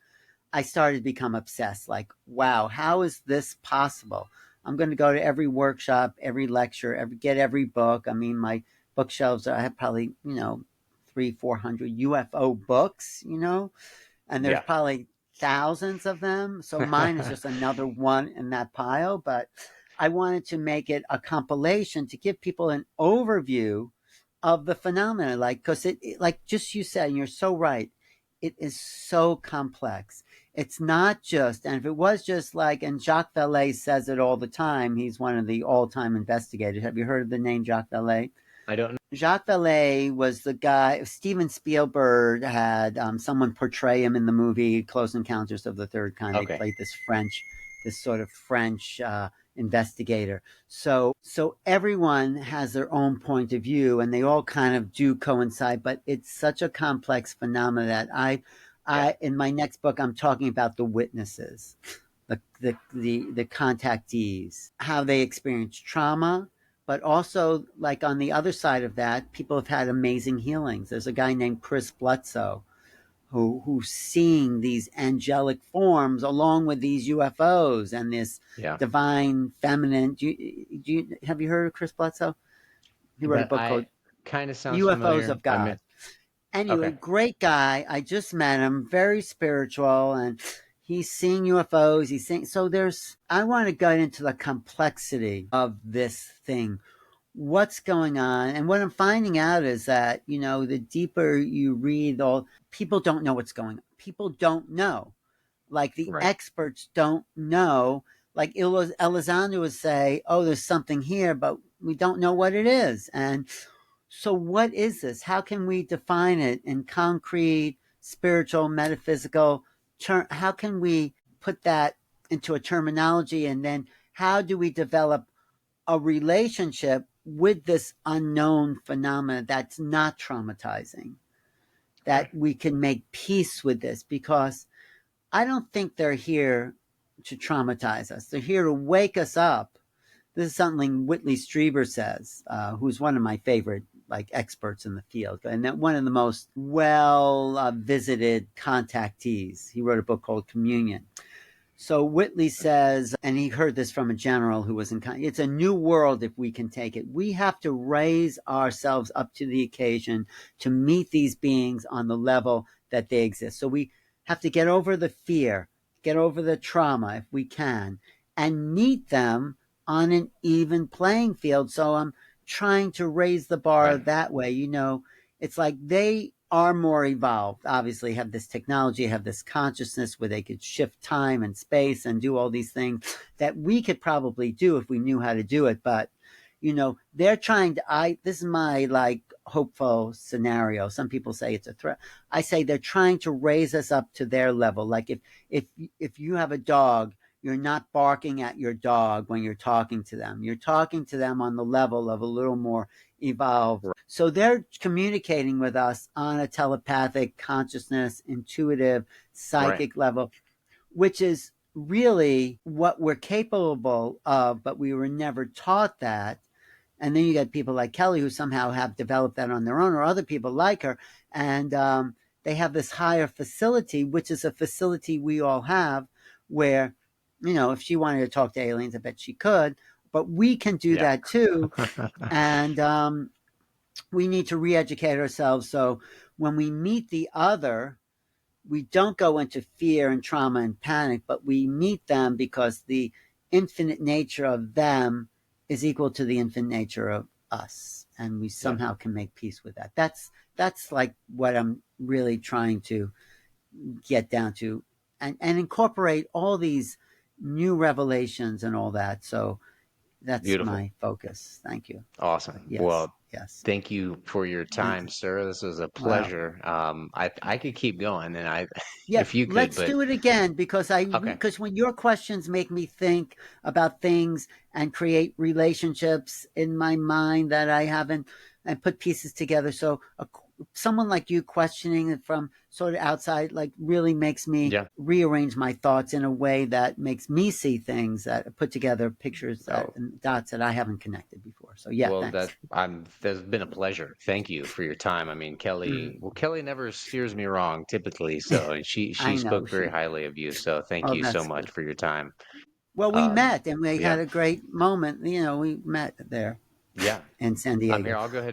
Speaker 2: I started to become obsessed. Like, wow, how is this possible? I'm going to go to every workshop, every lecture, get every book. I mean, my bookshelves, I have probably, 400 UFO books, and there's
Speaker 1: yeah,
Speaker 2: probably thousands of them. So mine is just another one in that pile. But I wanted to make it a compilation to give people an overview of the phenomena. Like, because like just you said, and you're so right, it is so complex. It's not just, and if it was just like, and Jacques Vallée says it all the time, he's one of the all time investigators. Have you heard of the name Jacques Vallée?
Speaker 1: I don't know.
Speaker 2: Jacques Vallée was the guy. Steven Spielberg had someone portray him in the movie Close Encounters of the Third Kind. They
Speaker 1: Okay,
Speaker 2: played this sort of French investigator. So everyone has their own point of view, and they all kind of do coincide. But it's such a complex phenomenon that
Speaker 1: yeah,
Speaker 2: in my next book, I'm talking about the witnesses, the contactees, how they experience trauma, but also like on the other side of that, people have had amazing healings. There's a guy named Chris Bledsoe who's seeing these angelic forms along with these UFOs and this
Speaker 1: yeah.
Speaker 2: divine feminine. Have you heard of Chris Bledsoe? He wrote a
Speaker 1: But
Speaker 2: book called
Speaker 1: I kind of sounds
Speaker 2: UFOs
Speaker 1: familiar.
Speaker 2: of
Speaker 1: I mean,
Speaker 2: God. Anyway,
Speaker 1: okay,
Speaker 2: great guy. I just met him, very spiritual, and he's seeing UFOs. He's seeing, so I want to get into the complexity of this thing. What's going on? And what I'm finding out is that, the deeper you read, all people don't know what's going on. People don't know. Like the
Speaker 1: right,
Speaker 2: experts don't know. Like Elizondo would say, oh, there's something here, but we don't know what it is. And so, what is this? How can we define it in concrete, spiritual, metaphysical term? How can we put that into a terminology? And then, how do we develop a relationship with this unknown phenomena that's not traumatizing? That
Speaker 1: okay,
Speaker 2: we can make peace with this because I don't think they're here to traumatize us. They're here to wake us up. This is something Whitley Strieber says, who's one of my favorite like experts in the field, and that one of the most well visited contactees. He wrote a book called Communion. So Whitley says, and he heard this from a general who was in. It's a new world if we can take it. We have to raise ourselves up to the occasion to meet these beings on the level that they exist. So we have to get over the fear, get over the trauma if we can, and meet them on an even playing field. So I'm trying to raise the bar
Speaker 1: right,
Speaker 2: that way. It's like they are more evolved, obviously have this technology, have this consciousness where they could shift time and space and do all these things that we could probably do if we knew how to do it. But, they're trying to, this is my like hopeful scenario. Some people say it's a threat. I say they're trying to raise us up to their level. Like if, if you have a dog, you're not barking at your dog when you're talking to them. You're talking to them on the level of a little more evolved.
Speaker 1: right,
Speaker 2: So they're communicating with us on a telepathic, consciousness, intuitive,
Speaker 1: right,
Speaker 2: psychic level, which is really what we're capable of, but we were never taught that. And then you get people like Kelly who somehow have developed that on their own, or other people like her, and they have this higher facility, which is a facility we all have, where, if she wanted to talk to aliens, I bet she could, but we can do
Speaker 1: Yeah.
Speaker 2: that too. And we need to re-educate ourselves, so when we meet the other, we don't go into fear and trauma and panic, but we meet them because the infinite nature of them is equal to the infinite nature of us, and we
Speaker 1: Yeah.
Speaker 2: somehow can make peace with that. That's like what I'm really trying to get down to, and incorporate all these new revelations and all that. So that's
Speaker 1: Beautiful.
Speaker 2: my focus. Thank you.
Speaker 1: Awesome.
Speaker 2: Yes,
Speaker 1: Well,
Speaker 2: yes.
Speaker 1: thank you for your
Speaker 2: Thank
Speaker 1: time,
Speaker 2: you.
Speaker 1: sir. This was a
Speaker 2: Well,
Speaker 1: pleasure. I could keep going, and I,
Speaker 2: yeah,
Speaker 1: if you could,
Speaker 2: let's
Speaker 1: but
Speaker 2: do it again, because
Speaker 1: okay.
Speaker 2: when your questions make me think about things and create relationships in my mind that I haven't, and put pieces together. So someone like you questioning it from sort of outside, like, really makes me
Speaker 1: Yeah.
Speaker 2: rearrange my thoughts in a way that makes me see things, that put together pictures, that
Speaker 1: Oh,
Speaker 2: and dots that I haven't connected before. So yeah,
Speaker 1: well,
Speaker 2: thanks.
Speaker 1: there's been a pleasure. Thank you for your time. I mean,
Speaker 2: Mm.
Speaker 1: Kelly never steers me wrong typically, so and she
Speaker 2: I know
Speaker 1: spoke very
Speaker 2: she.
Speaker 1: highly of you. So thank
Speaker 2: Oh,
Speaker 1: you so
Speaker 2: that's
Speaker 1: much
Speaker 2: good.
Speaker 1: for your time.
Speaker 2: Well, we
Speaker 1: Um,
Speaker 2: met and we
Speaker 1: yeah,
Speaker 2: had a great moment. We met there
Speaker 1: yeah.
Speaker 2: in San
Speaker 1: Here,
Speaker 2: Diego.
Speaker 1: I'll go ahead.